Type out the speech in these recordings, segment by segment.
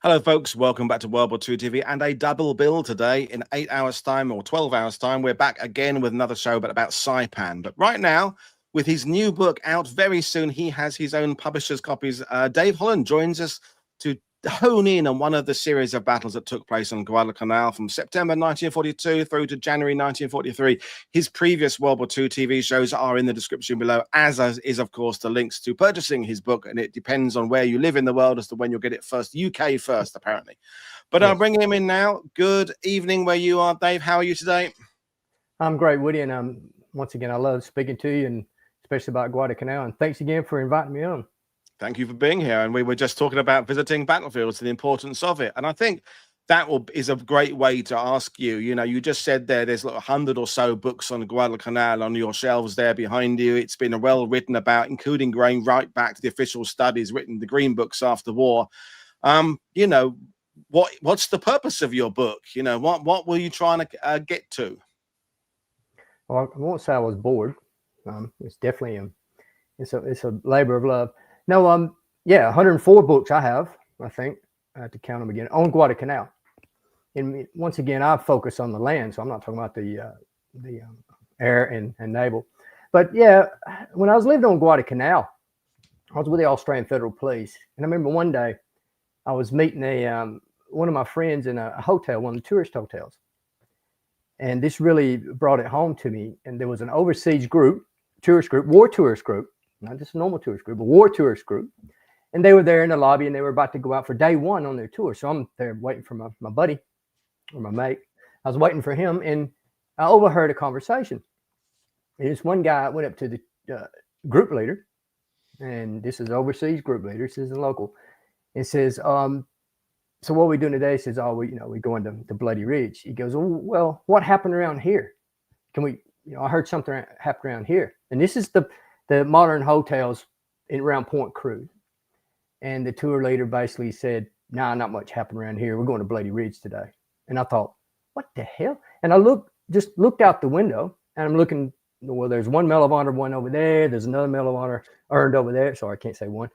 Hello, folks. Welcome back to World War II TV and a double bill today. In 8 hours' time or 12 hours' time, we're back again with another show, but about Saipan. But right now, with his new book out very soon, he has his own publisher's copies. Dave Holland joins us to hone in on one of the series of battles that took place on Guadalcanal from September 1942 through to January 1943. His previous World War II TV shows are in the description below, as is, of course, the links to purchasing his book. And it depends on where you live in the world as to when you'll get it first. UK first, apparently. But Yes. I'll bring him in now. Good evening where you are, Dave. How are you today? I'm great, Woody, and once again, I love speaking to you, and especially about Guadalcanal. And thanks again for inviting me on. Thank you for being here. And we were just talking about visiting battlefields and the importance of it. And I think that is a great way to ask you. You know, you just said there's like 100 or so books on Guadalcanal on your shelves there behind you. It's been well written about, including going right back to the official studies written, the green books after war. You know, what's the purpose of your book? You know, what were you trying to get to? Well, I won't say I was bored. It's definitely it's a labor of love. No, yeah, 104 books I have. I think I have to count them again on Guadalcanal. And once again, I focus on the land, so I'm not talking about the air and naval. But yeah, when I was living on Guadalcanal, I was with the Australian Federal Police, and I remember one day I was meeting one of my friends in a hotel, one of the tourist hotels. And this really brought it home to me. And there was an overseas group, tourist group, war tourist group, not just a normal tourist group, a war tourist group. And they were there in the lobby, and they were about to go out for day one on their tour. So I'm there waiting for my buddy or my mate. I was waiting for him, and I overheard a conversation. And this one guy went up to the group leader, and this is overseas group leader, this is a local, and says, so what are we doing today? He says, we're going to Bloody Ridge. He goes, well, what happened around here? Can we, I heard something happened around here. And this is the modern hotels around Point Cruz. And the tour leader basically said, nah, not much happened around here. We're going to Bloody Ridge today. And I thought, what the hell? And I looked out the window, and I'm looking, well, there's one Medal of Honor, one over there. There's another Medal of Honor earned over there. Sorry, I can't say one.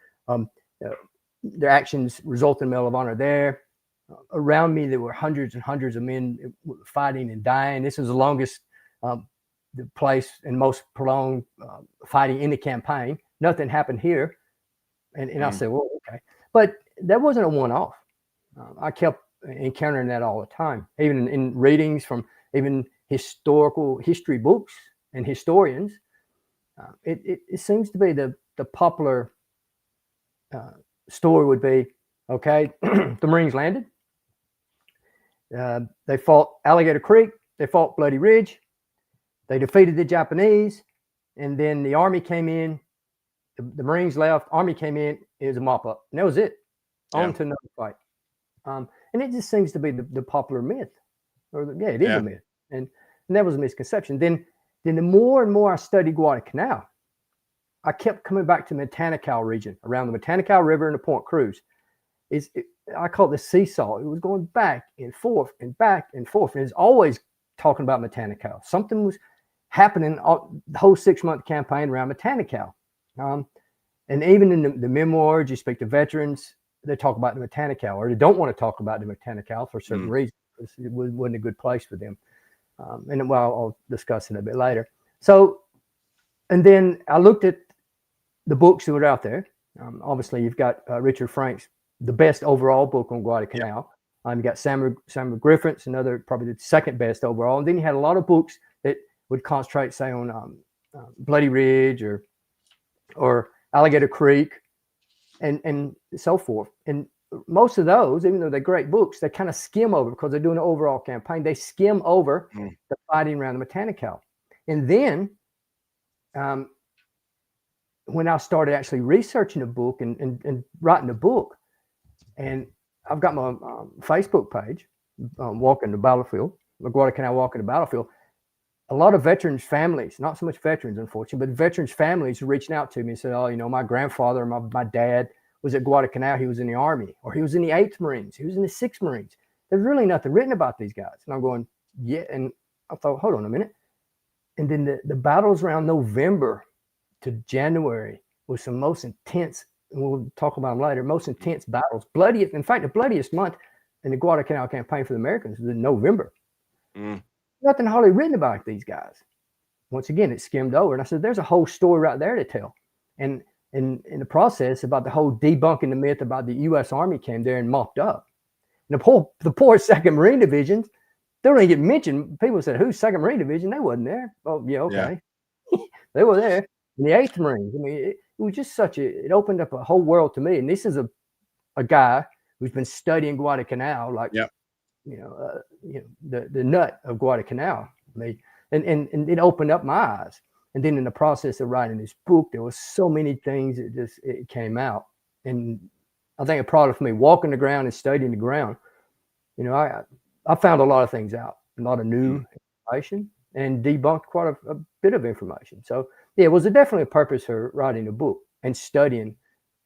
Their actions result in Medal of Honor there. Around me, there were hundreds and hundreds of men fighting and dying. This was the longest the place and most prolonged fighting in the campaign. Nothing happened here. And I said, well, okay. But that wasn't a one-off. I kept encountering that all the time, even in readings from even history books and historians. It seems to be the popular story would be, okay, the Marines landed. They fought Alligator Creek. They fought Bloody Ridge. They defeated the Japanese. And then the Army came in. The Marines left. Army came in. It was a mop-up. And that was it. On to another fight. And it just seems to be the popular myth. It is a myth. And that was a misconception. Then the more and more I studied Guadalcanal, I kept coming back to Matanikau region, around the Matanikau River and the Point Cruz. I call it the seesaw. It was going back and forth and back and forth. And it's always talking about Matanikau. Something was happening the whole 6-month campaign around Matanikau. And even in the memoirs, you speak to veterans, they talk about the Matanikau, or they don't want to talk about the Matanikau for certain reasons. It wasn't a good place for them. And well, I'll discuss it a bit later. So, and then I looked at the books that were out there. Obviously, you've got Richard Frank's, the best overall book on Guadalcanal. You got Samuel Griffith's, another, probably the second best overall. And then you had a lot of books that would concentrate, say, on Bloody Ridge or Alligator Creek and so forth. And most of those, even though they're great books, they kind of skim over, because they're doing an overall campaign. They skim over the fighting around the Matanikau. And then when I started actually researching the book and writing the book, and I've got my Facebook page, Walking the Battlefield, Guadalcanal Walking the Battlefield. A lot of veterans' families, not so much veterans, unfortunately, but veterans' families reaching out to me and said, my grandfather, my dad was at Guadalcanal. He was in the Army, or he was in the 8th Marines. He was in the 6th Marines. There's really nothing written about these guys. And I'm going, yeah. And I thought, hold on a minute. And then the battles around November to January was some most intense and we'll talk about them later, most intense battles, bloodiest. In fact, the bloodiest month in the Guadalcanal campaign for the Americans was in November. Nothing hardly written about these guys. Once again, it skimmed over, and I said, "There's a whole story right there to tell." And in the process about the whole debunking the myth about the U.S. Army came there and mopped up. And the poor Second Marine Divisions, they don't even get mentioned. People said, "Who's Second Marine Division?" They wasn't there. Oh, yeah, okay. Yeah. They were there. And the 8th Marines. I mean, it was just it opened up a whole world to me. And this is a guy who's been studying Guadalcanal, like, the nut of Guadalcanal. I mean, and it opened up my eyes. And then in the process of writing this book, there was so many things that it came out. And I think a product for me, walking the ground and studying the ground, I found a lot of things out, a lot of new information, and debunked quite a bit of information. So yeah, it was definitely a purpose for writing the book and studying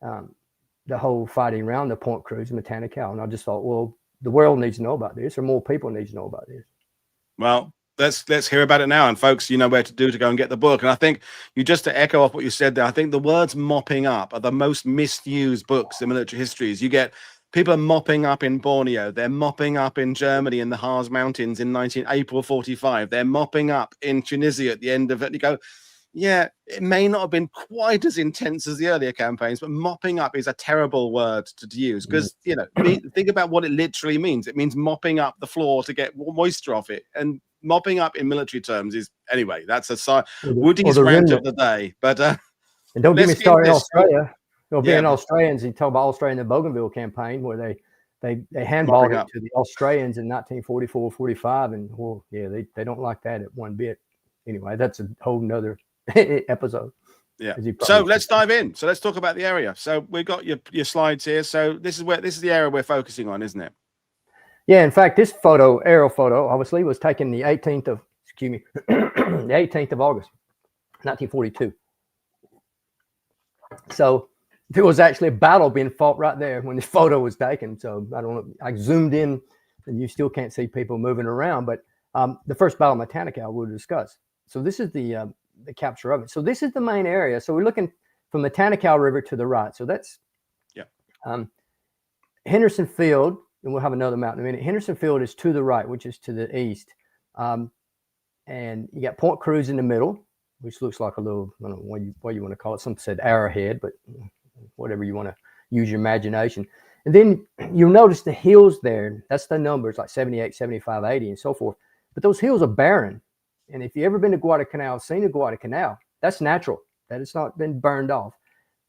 the whole fighting around the Point Cruz and Matanikau. And I just thought, well, the world needs to know about this, or more people need to know about this. Well, let's hear about it now. And folks, you know where to go and get the book. And I think to echo off what you said there, I think the words mopping up are the most misused books in military histories. You get people mopping up in Borneo. They're mopping up in Germany in the Harz Mountains in April 45. They're mopping up in Tunisia at the end of it. You go, yeah, it may not have been quite as intense as the earlier campaigns, but mopping up is a terrible word to use because, think about what it literally means. It means mopping up the floor to get moisture off it. And mopping up in military terms is, anyway, that's Woody's rant of the day. But and don't get me started in Australia. Being Australians, you talk about Australia in the Bougainville campaign where they handballed it to the Australians in 1944, 45. And well, yeah, they don't like that at one bit. Anyway, that's a whole nother episode. Yeah. So let's dive in. So let's talk about the area. So we've got your slides here. So this is the area we're focusing on, isn't it? Yeah. In fact, this aerial photo, obviously, was taken the 18th of August, 1942. So there was actually a battle being fought right there when this photo was taken. So I don't know. I zoomed in, and you still can't see people moving around. But the first battle of Matanikau we'll discuss. So this is the capture of it. So this is the main area. So we're looking from the Matanikau River to the right. So that's Henderson Field, and we'll have another map in a minute. Henderson Field is to the right, which is to the east. And you got Point Cruz in the middle, which looks like a little, I don't know what you want to call it. Some said arrowhead, but whatever you want to use your imagination. And then you'll notice the hills there. That's the numbers, like 78, 75, 80, and so forth. But those hills are barren. And if you've ever been to Guadalcanal, seen the Guadalcanal, that's natural. That it's not been burned off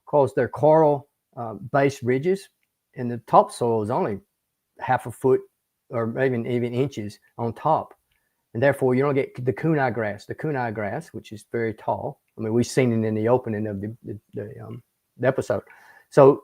because they're coral based ridges, and the topsoil is only half a foot or even inches on top. And therefore, you don't get the kunai grass, which is very tall. I mean, we've seen it in the opening of the episode. So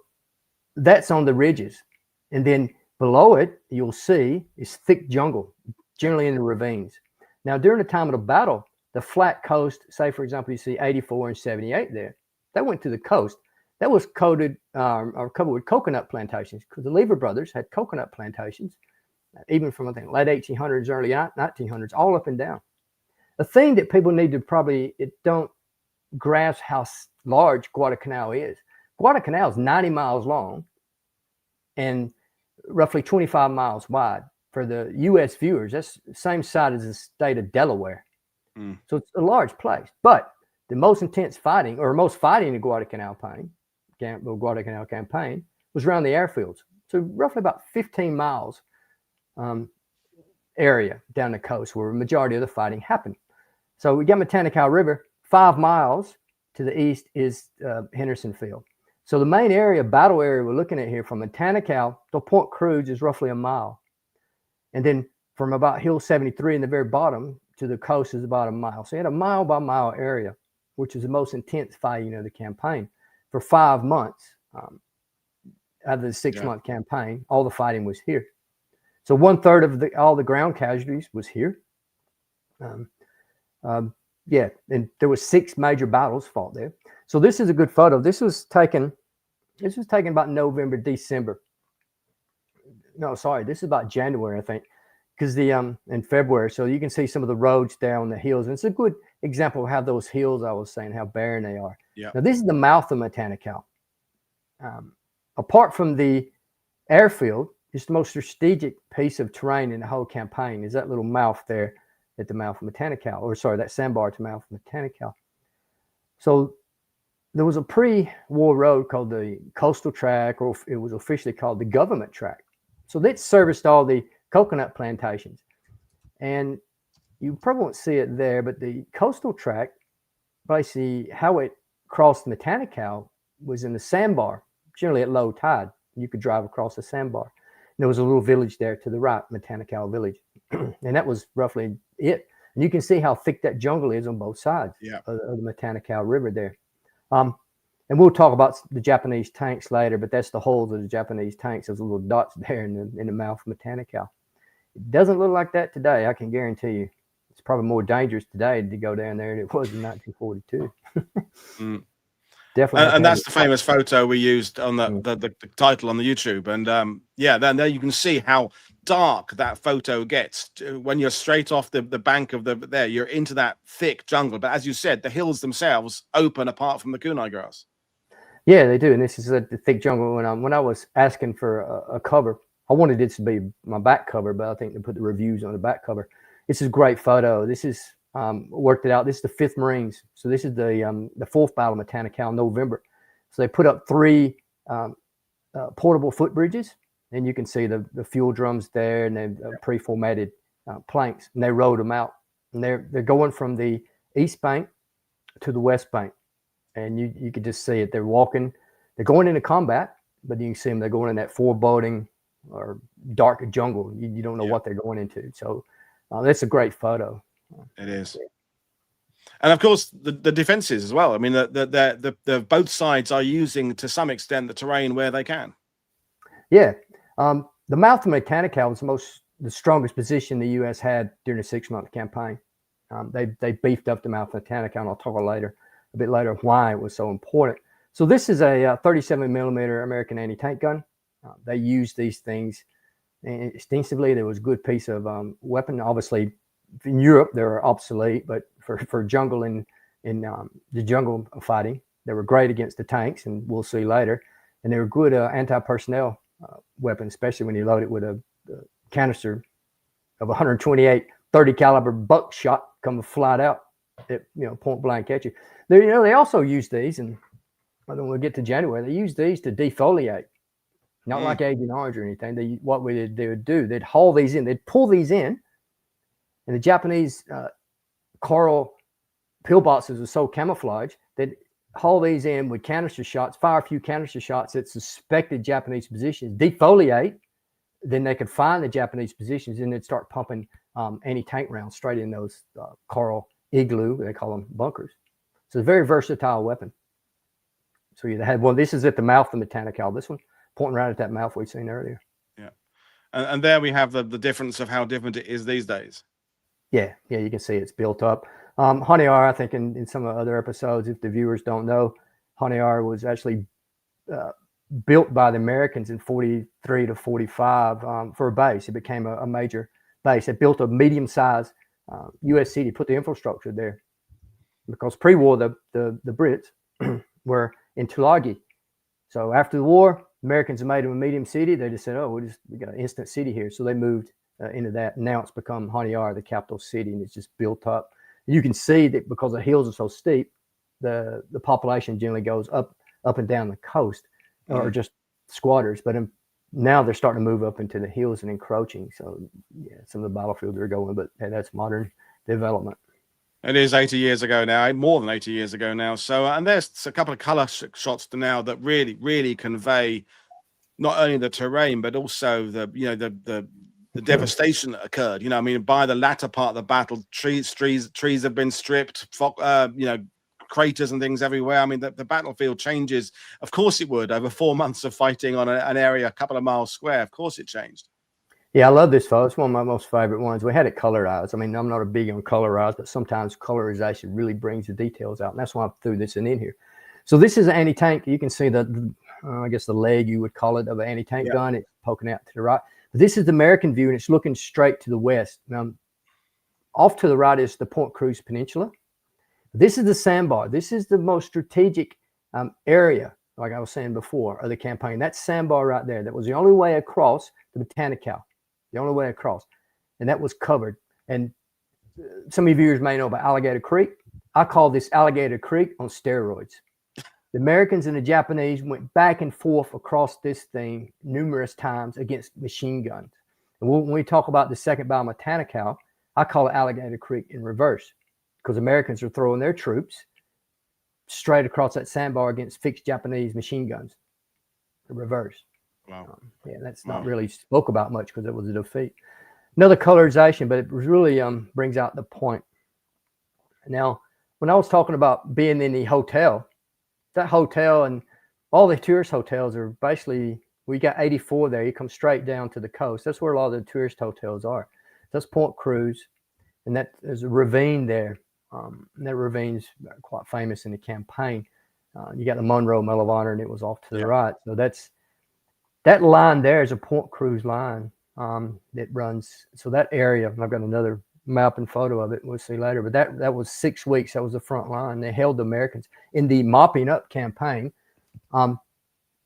that's on the ridges. And then below it, you'll see is thick jungle, generally in the ravines. Now, during the time of the battle, the flat coast, say, for example, you see 84 and 78 there, that went to the coast. That was covered with coconut plantations because the Lever brothers had coconut plantations, even from, I think, late 1800s, early 1900s, all up and down. The thing that people need to don't grasp how large Guadalcanal is. Guadalcanal is 90 miles long and roughly 25 miles wide. For the U.S. viewers, that's the same size as the state of Delaware. So it's a large place. But the most intense fighting, or most fighting in the Guadalcanal campaign, was around the airfields. So roughly about 15 miles area down the coast where the majority of the fighting happened. So we got Matanikau River. 5 miles to the east is Henderson Field. So the main battle area we're looking at here from Matanikau to Point Cruz is roughly a mile. And then from about Hill 73 in the very bottom to the coast is about a mile. So you had a mile by mile area, which is the most intense fighting of the campaign. For 5 months out of the 6-month campaign, all the fighting was here. So 1/3 of all the ground casualties was here. And there was 6 major battles fought there. So this is a good photo. This was taken about November, December. No, sorry, this is about January, I think, because in February. So you can see some of the roads down the hills. And it's a good example of how those hills, I was saying, how barren they are. Yeah. Now, this is the mouth of Matanikau. apart from the airfield, it's the most strategic piece of terrain in the whole campaign. Is that little mouth there at the mouth of Matanikau, or sorry, that sandbar at the mouth of Matanikau. So there was a pre-war road called the Coastal Track, or it was officially called the Government Track. So that serviced all the coconut plantations. And you probably won't see it there, but the Coastal Track, basically how it crossed Matanikau was in the sandbar, generally at low tide. You could drive across the sandbar. And there was a little village there to the right, Matanikau village. And that was roughly it. And you can see how thick that jungle is on both sides of the Matanikau River there. And we'll talk about the Japanese tanks later, but that's the holes of the Japanese tanks. Those little dots there in the mouth of Matanikau. It doesn't look like that today, I can guarantee you. It's probably more dangerous today to go down there than it was in 1942. Definitely. And that's the famous photo we used on the title on the YouTube. And then there you can see how dark that photo gets when you're straight off the bank of you're into that thick jungle. But as you said, the hills themselves open apart from the kunai grass. Yeah, they do. And this is the thick jungle. When I was asking for a cover, I wanted it to be my back cover, but I think they put the reviews on the back cover. This is a great photo. This is worked it out. This is the 5th Marines. So this is the 4th Battle of Matanikau in November. So they put up 3 portable footbridges, and you can see the fuel drums there, and then pre-formatted planks, and they rode them out. And they're going from the east bank to the west bank, and you could just see it. They're walking. They're going into combat, but you can see them. They're going in that foreboding or dark jungle. You don't know what they're going into. So that's a great photo. It is. And of course the defenses as well. I mean, the both sides are using to some extent the terrain where they can. Yeah. The mouth of Matanikau was the strongest position the U.S. had during the 6-month campaign. They beefed up the mouth of Matanikau, and I'll talk a bit later why it was so important. So this is a 37 millimeter American anti-tank gun. They used these things extensively. There was a good piece of weapon. Obviously, in Europe, they were obsolete, but for jungle in the jungle fighting, they were great against the tanks, and we'll see later. And they were good anti-personnel weapons, especially when you load it with a canister of 128 30 caliber buckshot come flat out at point blank at you. They also use these, and I don't want to get to January. They use these to defoliate, not like Agent Orange or anything. They would do. They'd haul these in. They'd pull these in. And the Japanese coral pillboxes were so camouflaged, they'd haul these in with canister shots, fire a few canister shots at suspected Japanese positions, defoliate, then they could find the Japanese positions, and they'd start pumping anti-tank rounds straight in those coral igloo, they call them bunkers. So it's a very versatile weapon. So you had one. This is at the mouth of Matanikau. This one pointing right at that mouth we've seen earlier. Yeah. And there we have the difference of how different it is these days. Yeah, you can see it's built up. Honiara, I think in some of the other episodes, if the viewers don't know, Honiara was actually built by the Americans in 43 to 45 for a base. It became a major base. It built a medium-sized U.S. city, put the infrastructure there. Because pre-war, the Brits were in Tulagi. So after the war, Americans made them a medium city. They just said, we got an instant city here. So they moved into that. Now it's become Honiara, the capital city, and it's just built up. You can see that because the hills are so steep, the population generally goes up and down the coast, or just squatters. But now they're starting to move up into the hills and encroaching. So some of the battlefields are going, but that's modern development. It is 80 years ago now, more than 80 years ago now. So, and there's a couple of color shots now that really convey not only the terrain, but also the devastation that occurred. I mean, by the latter part of the battle, trees have been stripped, craters and things everywhere. I mean, the battlefield changes. Of course it would. Over 4 months of fighting on an area a couple of miles square, of course it changed. Yeah, I love this photo. It's one of my most favorite ones. We had it colorized. I mean, I'm not a big on colorized, but sometimes colorization really brings the details out. And that's why I threw this in here. So this is an anti-tank. You can see I guess the leg, you would call it, of an anti-tank gun. It's poking out to the right. But this is the American view, and it's looking straight to the west. Now, off to the right is the Point Cruz Peninsula. This is the sandbar. This is the most strategic area like I was saying before, of the campaign. That sandbar right there, that was the only way across the Matanikau, the only way across. And that was covered. And some of you viewers may know about Alligator Creek. I call this Alligator Creek on steroids. The Americans and the Japanese went back and forth across this thing numerous times against machine guns. And when we talk about the second battle of Matanikau, I call it Alligator Creek in reverse, because Americans are throwing their troops straight across that sandbar against fixed Japanese machine guns. In reverse. Wow. Yeah, that's not really spoke about much because it was a defeat. Another colorization, but it really brings out the point. Now, when I was talking about being in the hotel, that hotel and all the tourist hotels are basically, we got 84 there. You come straight down to the coast. That's where a lot of the tourist hotels are. That's Point Cruz, and that there's a ravine there. And that ravine's quite famous in the campaign. You got the Monroe Medal of Honor, and it was off to the right. So that line there is a Point Cruz line that runs. So that area, I've got another map and photo of it. We'll see later. But that was 6 weeks. That was the front line. They held the Americans in the mopping up campaign,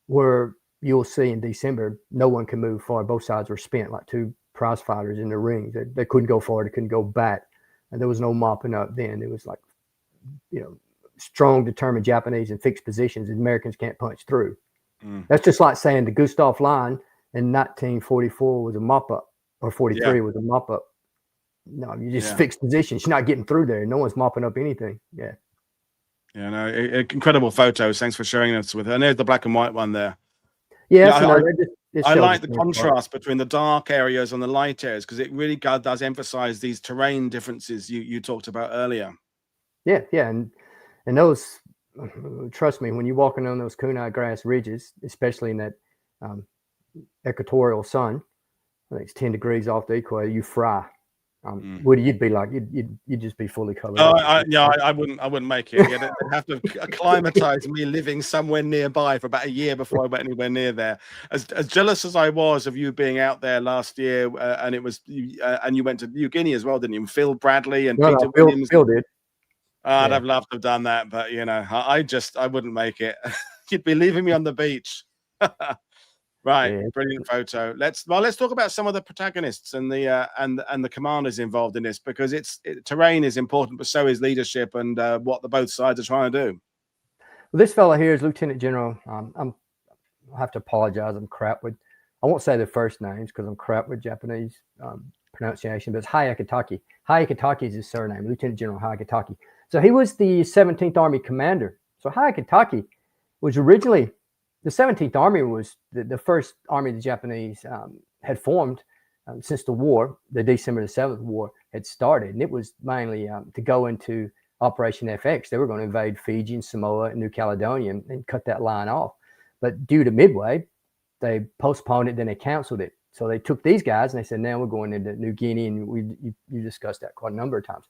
where you'll see in December, no one can move forward. Both sides were spent like two prize fighters in the rings. They couldn't go forward. They couldn't go back. And there was no mopping up then. It was like, strong, determined Japanese in fixed positions. And Americans can't punch through. That's just like saying the Gustav line in 1944 was a mop up, or 43 was a mop up. No, you just fixed positions. You're not getting through there. No one's mopping up anything. Yeah. Yeah, no, incredible photos. Thanks for sharing us with her. And there's the black and white one there. Yeah, I like the contrast between the dark areas and the light areas, because it really does emphasize these terrain differences you talked about earlier. Yeah, and those, trust me, when you're walking on those kunai grass ridges, especially in that equatorial sun, I think it's 10 degrees off the equator, you fry. Woody, you'd be like, you'd just be fully covered. I wouldn't make it. They'd have to acclimatize me living somewhere nearby for about a year before I went anywhere near there. As jealous as I was of you being out there last year, and it was, and you went to New Guinea as well, didn't you? Phil Bradley and Peter Williams. Phil did. I'd have loved to have done that, but I wouldn't make it. You'd be leaving me on the beach. Right, brilliant photo. Let's talk about some of the protagonists and the commanders involved in this, because terrain is important, but so is leadership and what both sides are trying to do. Well, this fellow here is Lieutenant General. I have to apologize. I'm crap with. I won't say their first names because I'm crap with Japanese pronunciation, but it's Hayakatake. Hayakatake is his surname, Lieutenant General Hayakatake. So he was the 17th Army commander. So Hayakatake was originally. The 17th Army was the first army the Japanese had formed since the war. The December the 7th war had started, and it was mainly to go into Operation FX. They were going to invade Fiji and Samoa and New Caledonia and cut that line off. But due to Midway, they postponed it, then they canceled it. So they took these guys and they said, now we're going into New Guinea, and you discussed that quite a number of times.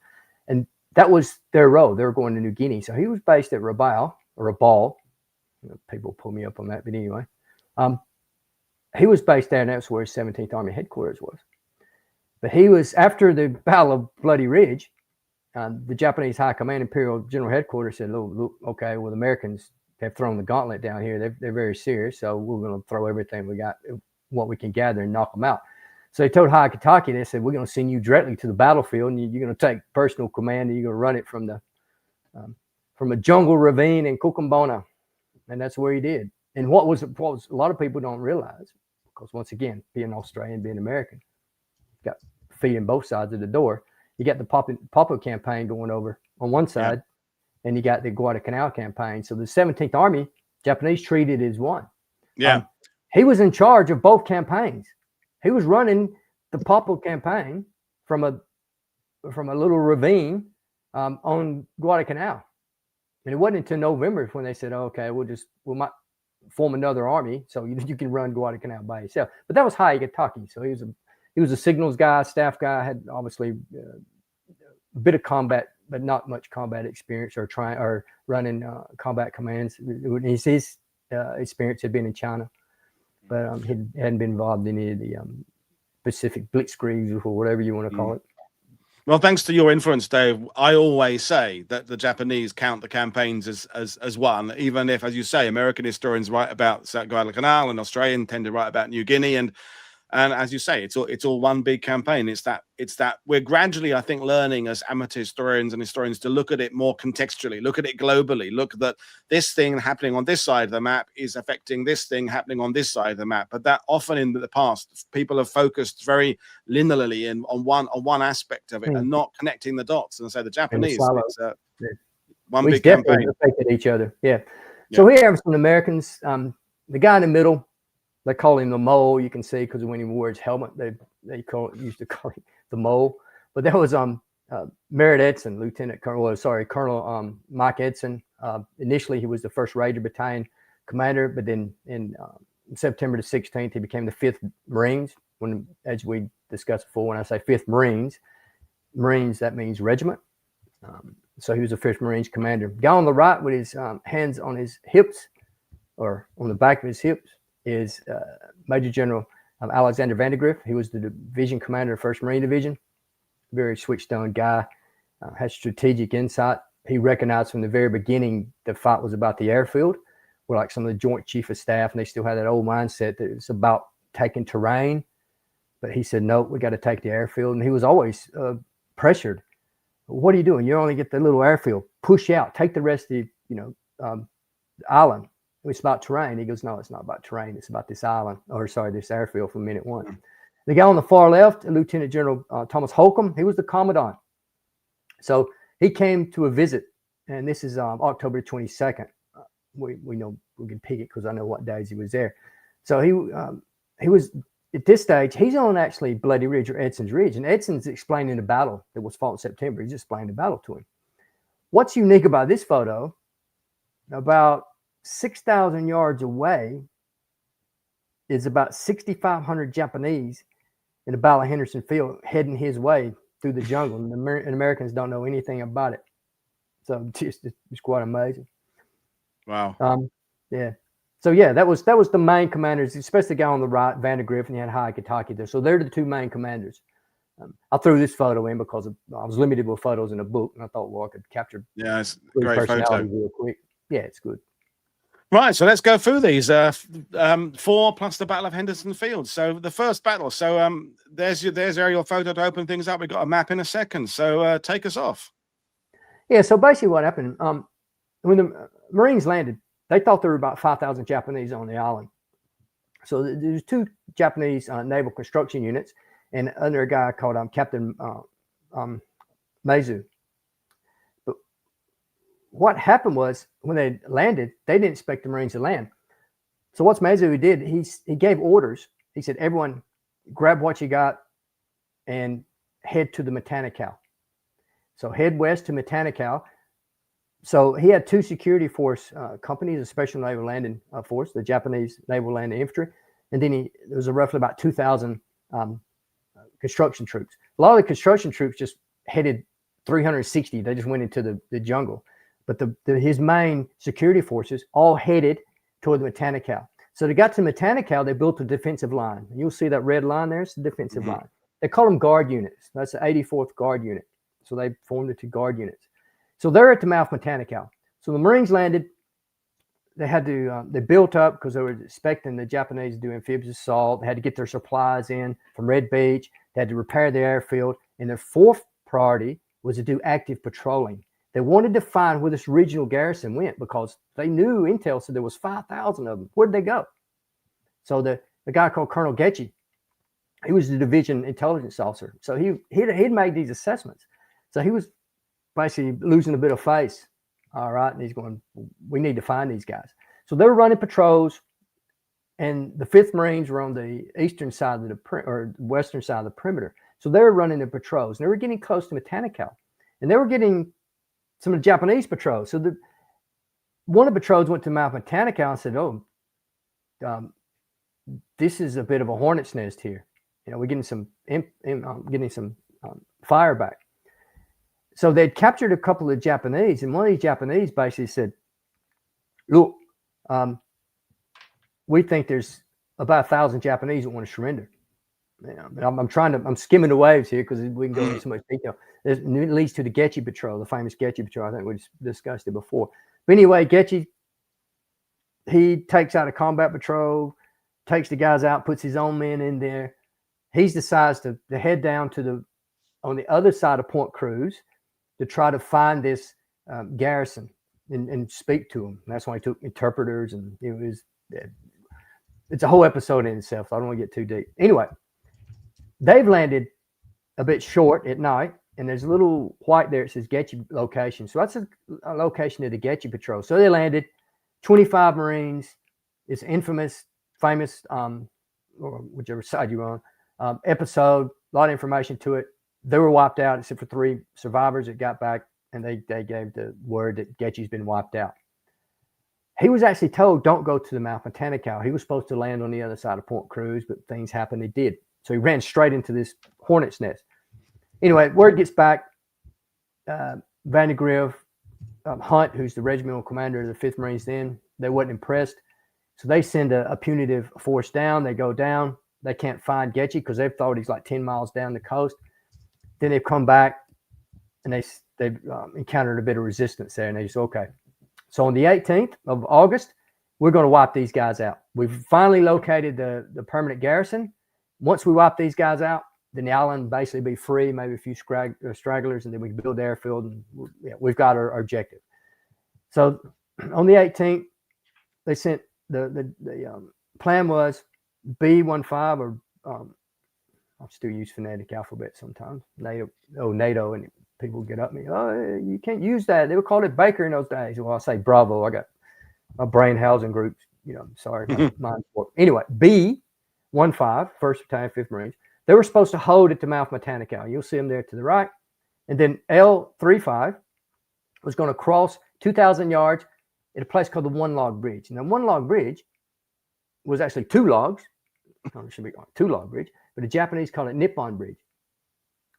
And that was their role. They were going to New Guinea. So he was based at Rabaul. People pull me up on that, but anyway, he was based there, and that's where his 17th Army headquarters was. But he was, after the Battle of Bloody Ridge, the Japanese High Command Imperial General Headquarters said, look, okay, well, the Americans have thrown the gauntlet down here. They're very serious, so we're going to throw everything we got, what we can gather, and knock them out. So they told Hayakatake, they said, we're going to send you directly to the battlefield, and you're going to take personal command, and you're going to run it from a jungle ravine in Kukumbona. And that's where he did. And what was a lot of people don't realize, because once again, being Australian, being American, got feet in both sides of the door. You got the Papa campaign going over on one side, and you got the Guadalcanal campaign. So the 17th Army, Japanese treated as one. Yeah. He was in charge of both campaigns. He was running the Papa campaign from a little ravine on Guadalcanal. And it wasn't until November when they said, oh, okay, we might form another army so you can run Guadalcanal by yourself. But that was Hayakatake. So he was a signals guy, staff guy, had obviously a bit of combat, but not much combat experience or running combat commands. His experience had been in China, but he hadn't been involved in any of the Pacific blitzkriegs or whatever you want to call it. Well, thanks to your influence, Dave, I always say that the Japanese count the campaigns as one, even if, as you say, American historians write about Guadalcanal and Australian tend to write about New Guinea, and as you say, it's all one big campaign. It's that we're gradually, I think, learning as amateur historians and historians to look at it more contextually, look at it globally, look that this thing happening on this side of the map is affecting this thing happening on this side of the map. But that often in the past, people have focused very linearly on one aspect of it and not connecting the dots. And so the Japanese, it's one Which big campaign. Affected each other. Yeah. So we have some Americans. The guy in the middle, they call him the mole. You can see because when he wore his helmet, they used to call him the mole. But that was Merritt Edson, Colonel Mike Edson. Initially, he was the 1st Ranger Battalion commander, but then in September the 16th, he became the 5th Marines. When, as we discussed before, when I say 5th Marines, that means regiment. So he was the 5th Marines commander. Guy on the right with his hands on his hips or on the back of his hips is Major General Alexander Vandergrift. He was the division commander of 1st Marine Division. Very switched on guy, has strategic insight. He recognized from the very beginning the fight was about the airfield. We're like some of the Joint Chief of Staff, and they still had that old mindset that it's about taking terrain. But he said, no, we got to take the airfield. And he was always pressured. What are you doing? You only get the little airfield. Push out. Take the rest of the island. It's about terrain. He goes, no, it's not about terrain. It's about this island, this airfield from minute one. The guy on the far left, Lieutenant General Thomas Holcomb, he was the commandant. So he came to a visit, and this is October 22nd. We know we can pick it because I know what days he was there. So he was at this stage. He's on actually Bloody Ridge or Edson's Ridge, and Edson's explaining the battle that was fought in September. He's explaining the battle to him. What's unique about this photo? About 6,000 yards away is about 6,500 Japanese in the Battle of Henderson Field heading his way through the jungle, and Americans don't know anything about it. So it's quite amazing. Wow. Yeah. So yeah, that was the main commanders, especially the guy on the right, Vandergrift, and you had Hayakatake there. So they're the 2 main commanders. I threw this photo in because I was limited with photos in a book, and I thought, well, I could capture it's a great photo real quick. Yeah, it's good. Right, so let's go through these 4 plus the Battle of Henderson Field. So the first battle. So there's aerial photo to open things up. We've got a map in a second. So take us off. Yeah. So basically, what happened when the Marines landed, they thought there were about 5,000 Japanese on the island. So there's 2 Japanese naval construction units, and under a guy called Captain Meizu. What happened was when they landed, they didn't expect the Marines to land. So what's Meizu did, he gave orders. He said, everyone grab what you got and head to the Matanikau. So head west to Matanikau. So he had 2 security force companies, a special naval landing force, the Japanese Naval Landing Infantry. And then there was roughly about 2,000 construction troops. A lot of the construction troops just headed 360. They just went into the jungle. But his main security forces all headed toward the Matanikau. So they got to Matanikau, they built a defensive line. And you'll see that red line there, it's the defensive line. They call them guard units. That's the 84th Guard Unit. So they formed it to guard units. So they're at the mouth of Matanikau. So the Marines landed. They had to, they built up because they were expecting the Japanese to do amphibious assault. They had to get their supplies in from Red Beach. They had to repair the airfield. And their 4th priority was to do active patrolling. They wanted to find where this regional garrison went because they knew intel said there was 5,000 of them. Where'd they go? So the guy called Colonel Getchy, he was the division intelligence officer. So he'd made these assessments. So he was basically losing a bit of face. All right. And he's going, we need to find these guys. So they were running patrols, and the 5th Marines were on the eastern side of or western side of the perimeter. So they were running the patrols, and they were getting close to Matanikau, and they were getting some of the Japanese patrols. So one of the patrols went to Mount Matanikau and said, oh, this is a bit of a hornet's nest here. We're getting some fire back. So they'd captured a couple of Japanese, and one of these Japanese basically said, look, we think there's about 1,000 Japanese that want to surrender. Yeah, but I'm skimming the waves here because we can go into so much detail. It leads to the Getchie Patrol, the famous Getchie Patrol. I think we discussed it before. But anyway, Getchie, he takes out a combat patrol, takes the guys out, puts his own men in there. He decides to head down on the other side of Point Cruz to try to find this garrison and speak to them. And that's why he took interpreters, and it's a whole episode in itself. So I don't want to get too deep. Anyway, they've landed a bit short at night, and there's a little white there. It says Getchie location. So that's a location of the Getchie Patrol. So they landed, 25 Marines. It's infamous, famous, or whichever side you're on, episode. A lot of information to it. They were wiped out except for 3 survivors that got back, and they gave the word that Getchie's been wiped out. He was actually told, don't go to the mouth of Matanikau. He was supposed to land on the other side of Point Cruz, but things happened. He did. So he ran straight into this hornet's nest. Anyway, word gets back. Vandegrift, Hunt, who's the regimental commander of the 5th Marines then, they wasn't impressed. So they send a punitive force down. They go down. They can't find Getchie because they've thought he's like 10 miles down the coast. Then they've come back, and they've encountered a bit of resistance there, and they just, okay. So on the 18th of August, we're going to wipe these guys out. We've finally located the permanent garrison. Once we wipe these guys out, then the island basically be free, maybe a few stragglers, and then we can build the airfield, and we've got our objective. So on the 18th, they sent the plan was B15, or I still use phonetic alphabet sometimes. NATO, and people get up me. Oh, you can't use that. They would call it Baker in those days. Well, I say Bravo. I got my brain housing groups. Sorry, mind sport. Anyway, B15, 1st Battalion, 5th Marines. They were supposed to hold at the mouth of Matanikau. You'll see them there to the right. And then L35 was going to cross 2,000 yards at a place called the One Log Bridge. And the One Log Bridge was actually 2 logs. It should be 2 log bridge, but the Japanese call it Nippon Bridge.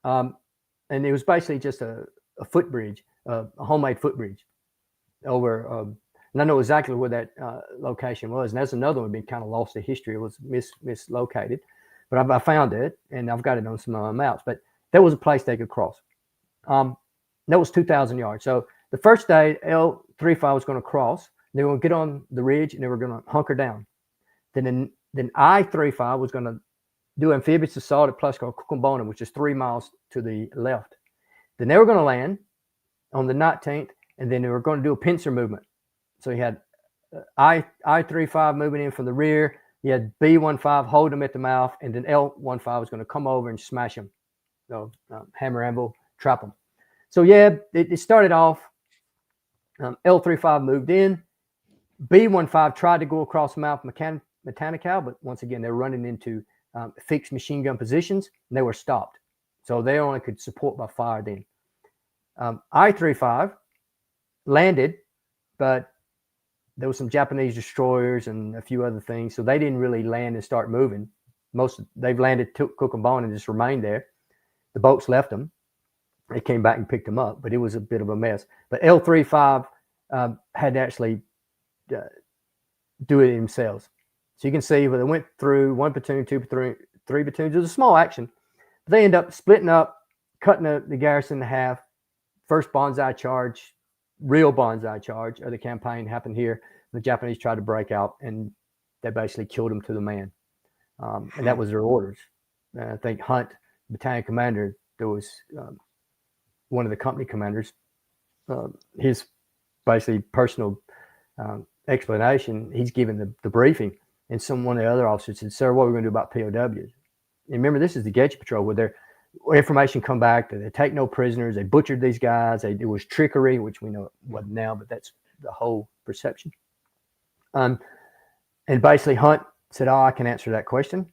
And it was basically just a footbridge, a homemade footbridge over. And I know exactly where that location was. And that's another one been kind of lost to history. It was mislocated. But I found it, and I've got it on some of my maps. But that was a place they could cross. That was 2,000 yards. So the first day, L35 was going to cross. They were going to get on the ridge, and they were going to hunker down. Then I-35 was going to do amphibious assault at a place called Kukumbona, which is 3 miles to the left. Then they were going to land on the 19th, and then they were going to do a pincer movement. So you had I-35 moving in from the rear. You had B15 hold them at the mouth, and then L15 was going to come over and smash them. So hammer anvil, trap them. So yeah, it started off. L35 moved in. B15 tried to go across the mouth of Matanikau, but once again, they were running into fixed machine gun positions, and they were stopped. So they only could support by fire then. I-35 landed, but there were some Japanese destroyers and a few other things, so they didn't really land and start moving. They've landed to Kukumbona and just remained there. The boats left them. They came back and picked them up, but it was a bit of a mess. But L35 had to actually do it themselves. So you can see where they went through 1 platoon, 2 platoon, 3 platoons. It was a small action. But they end up splitting up, cutting the garrison in half. First bonsai charge, real bonsai charge of the campaign happened here. The Japanese tried to break out, and they basically killed them to the man. And that was their orders. I think Hunt, battalion commander, there was one of the company commanders, his basically personal explanation, he's given the briefing, and one of the other officers said, "Sir, what are we going to do about POWs?" And remember, this is the Getchie Patrol, where their information come back that they take no prisoners, they butchered these guys, it was trickery, which we know it wasn't now, but that's the whole perception. And basically Hunt said, "Oh, I can answer that question.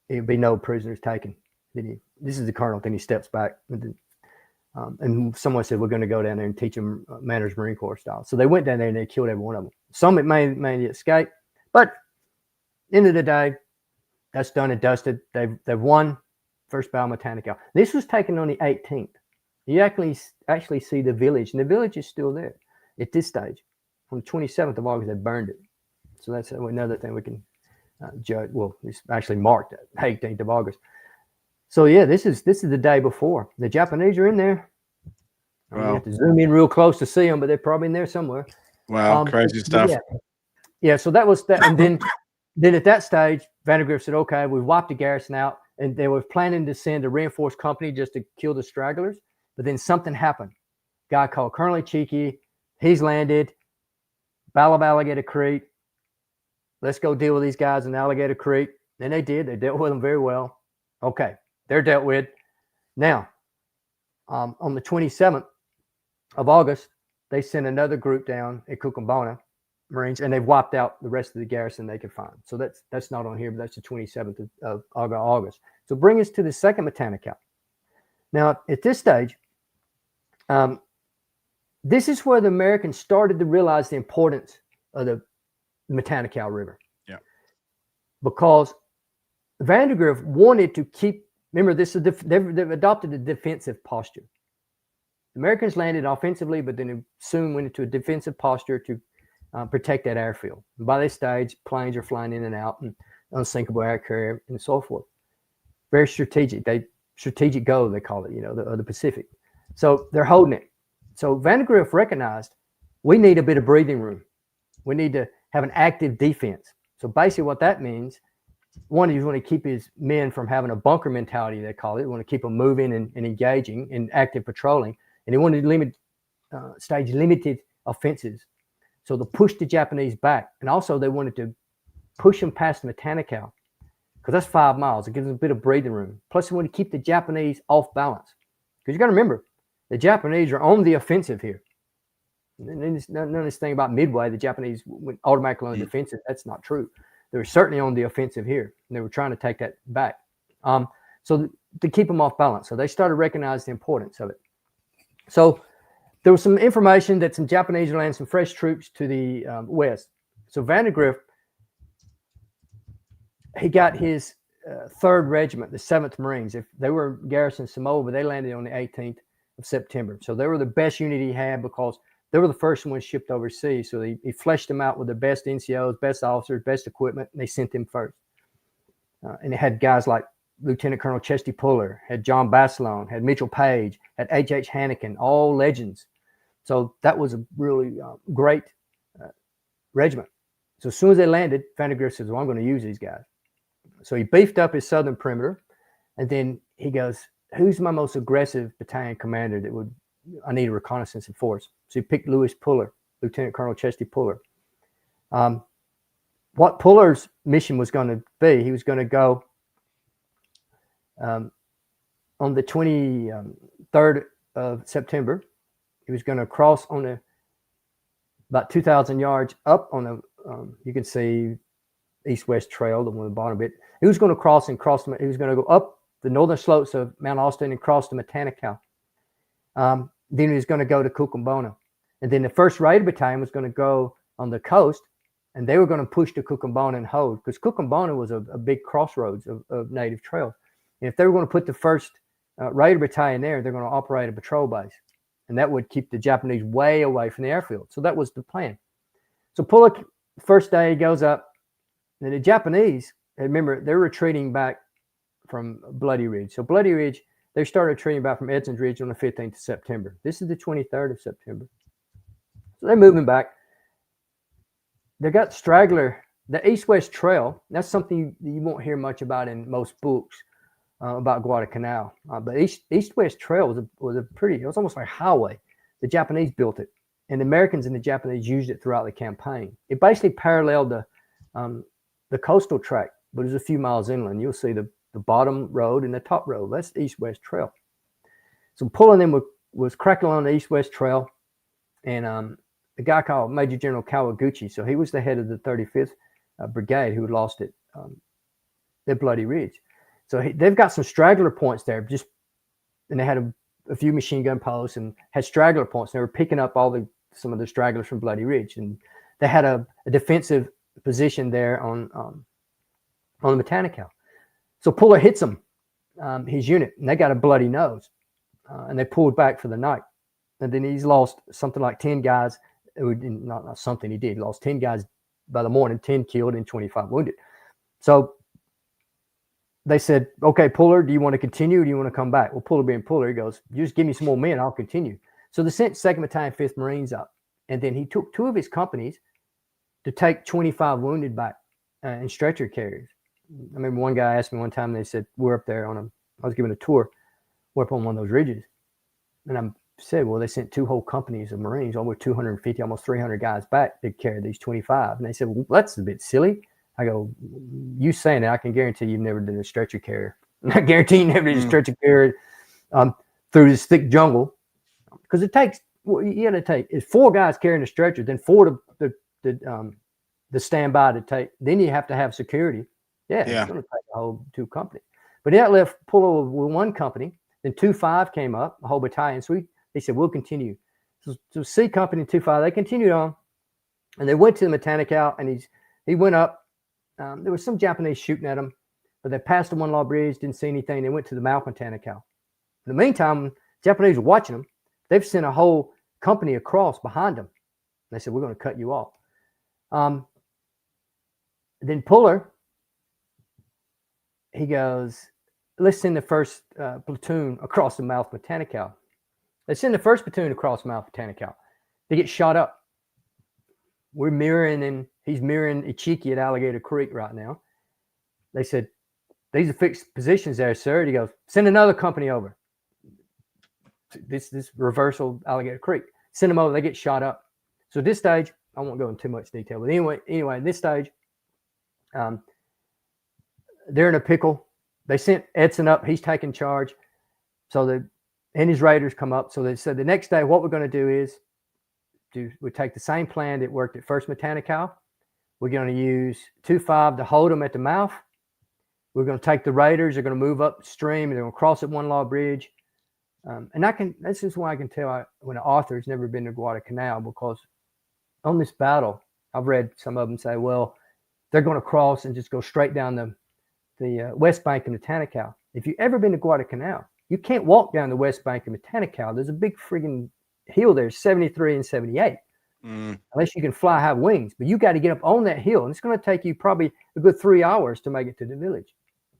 It would be no prisoners taken." Then this is the colonel, then he steps back. And someone said, "We're going to go down there and teach them manners Marine Corps style." So they went down there and they killed every one of them. Some may escape, but end of the day, that's done and dusted. They've won First Battle of Matanikau. This was taken on the 18th. You actually see the village, and the village is still there at this stage. On the 27th of August, they burned it. So that's another thing we can judge. Well, it's actually marked at 18th of August. So yeah, this is the day before. The Japanese are in there. You Wow. have to zoom in real close to see them, but they're probably in there somewhere. Wow. Crazy stuff. Yeah. So that was that, and then at that stage, Vandergrift said, "Okay, we've wiped the garrison out," and they were planning to send a reinforced company just to kill the stragglers. But then something happened. Guy called Colonel Cheeky. He's landed. Battle of Alligator Creek. Let's go deal with these guys in Alligator Creek. And they did. They dealt with them very well. Okay, they're dealt with. Now, on the 27th of August, they sent another group down at Cucamonga Marines, and they've wiped out the rest of the garrison they could find. So that's not on here, but that's the 27th of August. So bring us to the second Matanikau. Now, at this stage, this is where the Americans started to realize the importance of the Matanikau River. Yeah. Because Vandergrift wanted to keep, remember, they've adopted a defensive posture. The Americans landed offensively, but then it soon went into a defensive posture to protect that airfield. And by this stage, planes are flying in and out, and unsinkable air carrier and so forth. Very strategic. Strategic goal, they call it, the Pacific. So they're holding it. So Vandergrift recognized we need a bit of breathing room. We need to have an active defense. So basically what that means, one, you want to keep his men from having a bunker mentality, they call it. You want to keep them moving and engaging in active patrolling. And he wanted to stage limited offenses. So to push the Japanese back. And also they wanted to push them past Matanikau, because that's 5 miles. It gives them a bit of breathing room. Plus they want to keep the Japanese off balance. Because you got to remember, the Japanese are on the offensive here. None of this thing about Midway, the Japanese went automatically on the defensive. That's not true. They were certainly on the offensive here. And they were trying to take that back. So to keep them off balance. So they started recognizing the importance of it. So there was some information that some Japanese are landing some fresh troops to the west. So Vandergrift, he got his 3rd Regiment, the 7th Marines. If they were garrisoned Samoa, but they landed on the 18th of September. So they were the best unit he had because they were the first ones shipped overseas. So he fleshed them out with the best NCOs, best officers, best equipment, and they sent them first. And it had guys like Lieutenant Colonel Chesty Puller, had John Basilone, had Mitchell Page, had H.H. Hannikin, all legends. So that was a really great regiment. So as soon as they landed, Vandergrift says, well, I'm going to use these guys. So he beefed up his southern perimeter, and then he goes, who's my most aggressive battalion commander that I need a reconnaissance force? So he picked Louis Puller, Lieutenant Colonel Chesty Puller. What Puller's mission was going to be, he was going to go on the 23rd of September. He was going to cross on about 2,000 yards up on the, you can see east-west trail, the one at the bottom of it. He was going to cross. He was going to go up the northern slopes of Mount Austin and cross to Matanikau. Then he was going to go to Cucamonga. And then the 1st Raider Battalion was going to go on the coast, and they were going to push to Cucamonga and hold, because Cucamonga was a big crossroads of native trails. And if they were going to put the 1st Raider Battalion there, they're going to operate a patrol base. And that would keep the Japanese way away from the airfield. So that was the plan. So Puller, first day, he goes up. And the Japanese, remember, they're retreating back from Bloody Ridge. So Bloody Ridge, they started retreating back from Edson's Ridge on the 15th of September. This is the 23rd of September. So they're moving back. They got straggler, the east-west trail. That's something you won't hear much about in most books about Guadalcanal. But east-west trail was it was almost like a highway. The Japanese built it, and the Americans and the Japanese used it throughout the campaign. It basically paralleled the coastal track, but it was a few miles inland. You'll see the bottom road and the top road. That's the east-west trail. So pulling them was cracking on the east-west trail, and a guy called Major General Kawaguchi. So he was the head of the 35th Brigade who lost it at Bloody Ridge. So they've got some straggler points there, and they had a few machine gun posts and had straggler points. They were picking up some of the stragglers from Bloody Ridge, and they had a defensive position there on the Matanikau. So Puller hits them, his unit, and they got a bloody nose, and they pulled back for the night. And then he's lost something like 10 guys. Not something he did. He lost 10 guys by the morning, 10 killed and 25 wounded. So they said, okay, Puller, do you want to continue or do you want to come back? Well, Puller being Puller, he goes, you just give me some more men, I'll continue. So they sent 2nd Battalion, 5th Marines up. And then he took 2 of his companies to take 25 wounded back in stretcher carriers. I remember one guy asked me one time, they said, we're up there I was giving a tour, we're up on one of those ridges. And I said, well, they sent 2 whole companies of Marines, over 250, almost 300 guys back to carry these 25. And they said, well, that's a bit silly. I go, you saying that, I can guarantee you've never done a stretcher carrier. I guarantee you never did a stretcher carrier through this thick jungle. Because it takes, you got to take, it's 4 guys carrying a stretcher, then 4 to stand by to take. Then you have to have security. Yeah. It's going to take a whole 2 companies. But that left Puller with 1 company. Then 2-5 came up, a whole battalion. So they said, we'll continue. So C Company 2-5, they continued on. And they went to the Matanikau, and he went up. There was some Japanese shooting at him, but they passed the One Law Bridge, didn't see anything. They went to the mouth of Matanikau. In the meantime, Japanese were watching them. They've sent a whole company across behind them. They said, we're going to cut you off. Then Puller, he goes, let's send the 1st platoon across the mouth of Matanikau. They send the 1st platoon across the mouth of Matanikau. They get shot up. We're mirroring, and he's mirroring Ichiki at Alligator Creek right now. They said, these are fixed positions there, sir. And he goes, send another company over. This reversal, Alligator Creek. Send them over. They get shot up. So at this stage, I won't go into too much detail. But anyway, at this stage, they're in a pickle. They sent Edson up. He's taking charge. So and his raiders come up. So they said the next day, what we're going to do is we take the same plan that worked at 1st Matanikau. We're going to use 2-5 to hold them at the mouth. We're going to take the raiders. They're going to move upstream. They're going to cross at One Law Bridge. And that's just why I can tell when an author's never been to Guadalcanal, because on this battle, I've read some of them say, well, they're going to cross and just go straight down the west bank of Matanikau. If you've ever been to Guadalcanal, you can't walk down the west bank of Matanikau. There's a big friggin' hill there, 73 and 78, unless you can fly, have wings. But you got to get up on that hill, and it's going to take you probably a good 3 hours to make it to the village.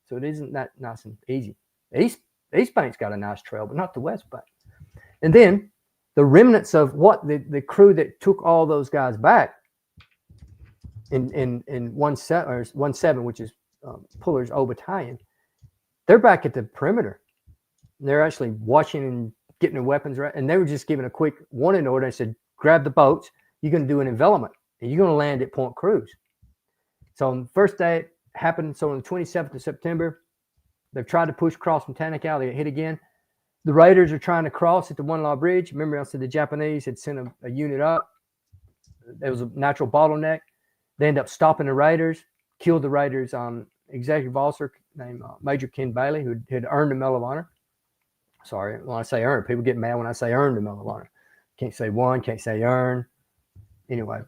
So it isn't that nice and easy. East bank's got a nice trail, but not the west bank. And then the remnants of what the crew that took all those guys back in 1-7, which is Puller's old battalion, they're back at the perimeter. They're actually watching and getting their weapons right. And they were just given a quick warning order. They said, grab the boats. You're going to do an envelopment, and you're going to land at Point Cruz. So on the first day it happened, so on the 27th of September, they've tried to push across from Matanikau. They get hit again. The raiders are trying to cross at the One Law Bridge. Remember, I said the Japanese had sent a unit up. There was a natural bottleneck. They end up stopping the raiders, killed the raiders' executive officer named Major Ken Bailey, who had earned the Medal of Honor. Sorry, when I say earned, people get mad when I say earned the Medal of Honor. Can't say won, can't say earned. Anyway,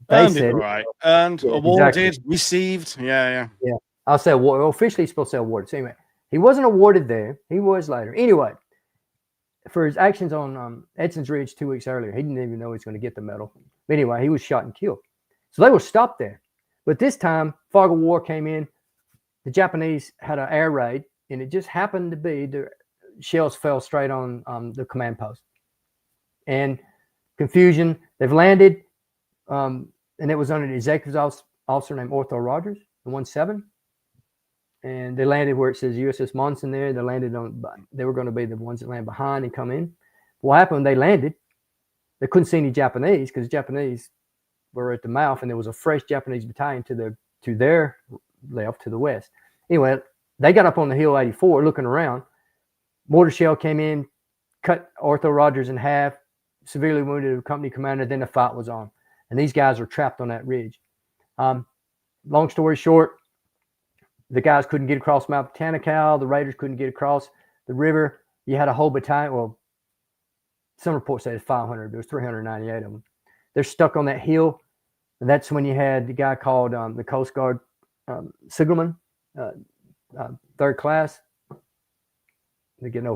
they earned said it, right? Earned, yeah, awarded, exactly. Received. Yeah. I'll say award. Well, officially, he's supposed to say awarded. So anyway, he wasn't awarded there. He was later. Anyway, for his actions on Edson's Ridge 2 weeks earlier, he didn't even know he was going to get the medal. But anyway, he was shot and killed. So they were stopped there. But this time, fog of war came in. The Japanese had an air raid, and it just happened to be the shells fell straight on the command post. And confusion. They've landed, and it was under the executive officer named Ortho Rogers, the 1-7. And they landed where it says USS Monson there. They landed they were going to be the ones that land behind and come in. What happened, they landed. They couldn't see any Japanese because the Japanese were at the mouth, and there was a fresh Japanese battalion to their left, to the west. Anyway, they got up on the hill 84 looking around. Mortar shell came in, cut Ortho Rogers in half, severely wounded a company commander. Then the fight was on. And these guys were trapped on that ridge. Long story short, the guys couldn't get across Mount Matanikau. The raiders couldn't get across the river. You had a whole battalion. Well, some reports say it's 500. There was 398 of them. They're stuck on that hill. And that's when you had the guy called the Coast Guard Sigelman, third class.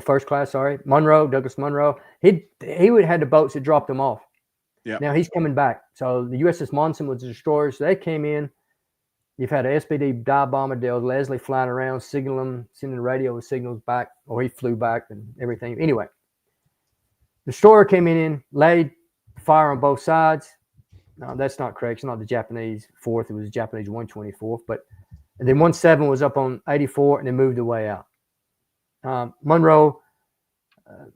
First class, sorry. Douglas Munro. He would had the boats that dropped them off. Yeah. Now he's coming back. So the USS Monson was the destroyer. So they came in. You've had an SPD dive bomber, Dale Leslie, flying around, signaling, sending radio signals back, or he flew back and everything. Anyway, the destroyer came in, laid fire on both sides. No, that's not correct. It's not the Japanese 4th. It was the Japanese 124th. But then 17 was up on 84 and then moved away out. Monroe,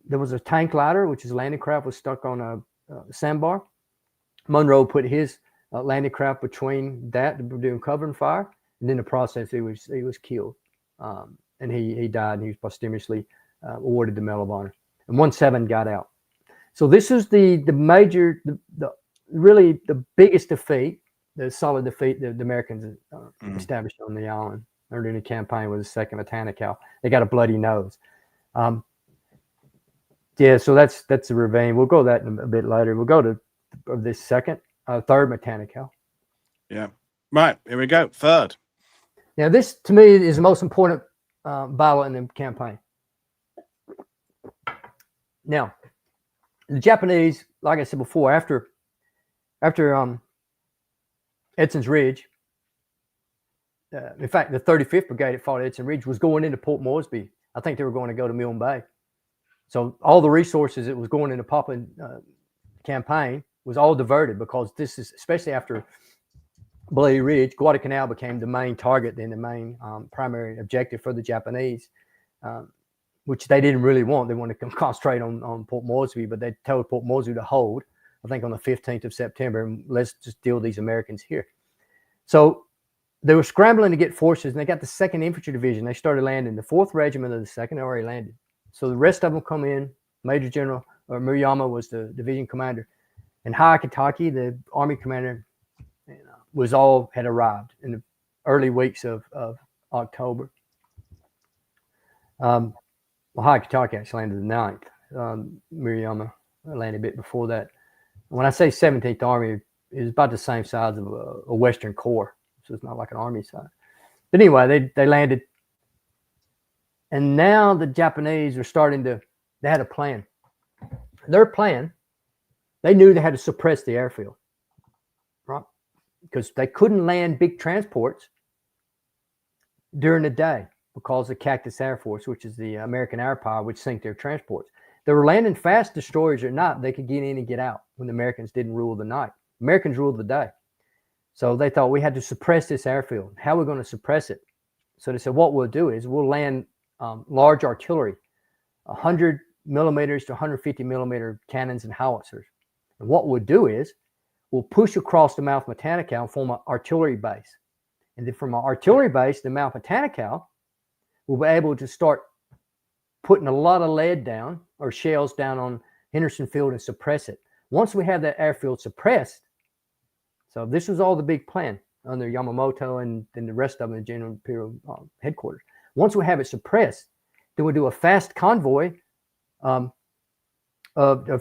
there was a tank ladder, which is a landing craft, was stuck on a sandbar. Monroe put his landing craft between that, doing covering fire, and in the process he was killed, and he died, and he was posthumously awarded the Medal of Honor. And 17 got out. So this is the major, really the biggest defeat, the solid defeat that the Americans established on the island during the campaign was the Second Matanikau. They got a bloody nose. Yeah, so that's the ravine. We'll go that in a bit later. We'll go to this third Matanikau. Yeah. Right, here we go. Third. Now, this to me is the most important battle in the campaign. Now, the Japanese, like I said before, after Edson's Ridge, in fact, the 35th Brigade that fought Edson Ridge was going into Port Moresby. I think they were going to go to Milne Bay. So all the resources that was going into Poplin campaign was all diverted, because this is, especially after Bloody Ridge, Guadalcanal became the main target and the main primary objective for the Japanese, which they didn't really want. They wanted to concentrate on Port Moresby, but they told Port Moresby to hold, I think, on the 15th of September, and let's just deal with these Americans here. So they were scrambling to get forces, and they got the 2nd Infantry Division. They started landing. The 4th Regiment of the 2nd already landed. So the rest of them come in. Major General Murayama was the division commander, and Hayakitake, the army commander, had arrived in the early weeks of October. Well, Hayakitake actually landed the 9th. Murayama landed a bit before that. When I say 17th Army, it's about the same size of a Western Corps, so it's not like an army size. But anyway, they landed. And now the Japanese are starting to, they had a plan. Their plan, they knew they had to suppress the airfield, right? Because they couldn't land big transports during the day because of Cactus Air Force, which is the American air power, which sink their transports. They were landing fast destroyers at night. They could get in and get out when the Americans didn't rule the night. Americans ruled the day. So they thought, we had to suppress this airfield. How are we going to suppress it? So they said, what we'll do is we'll land large artillery, 100 millimeters to 150 millimeter cannons and howitzers. And what we'll do is we'll push across the mouth of Matanikau and form an artillery base. And then from an artillery base, the mouth of Matanikau, we'll be able to start putting a lot of lead down or shells down on Henderson Field and suppress it. Once we have that airfield suppressed, so this was all the big plan under Yamamoto and the rest of them in General Imperial headquarters. Once we have it suppressed, then we'll do a fast convoy of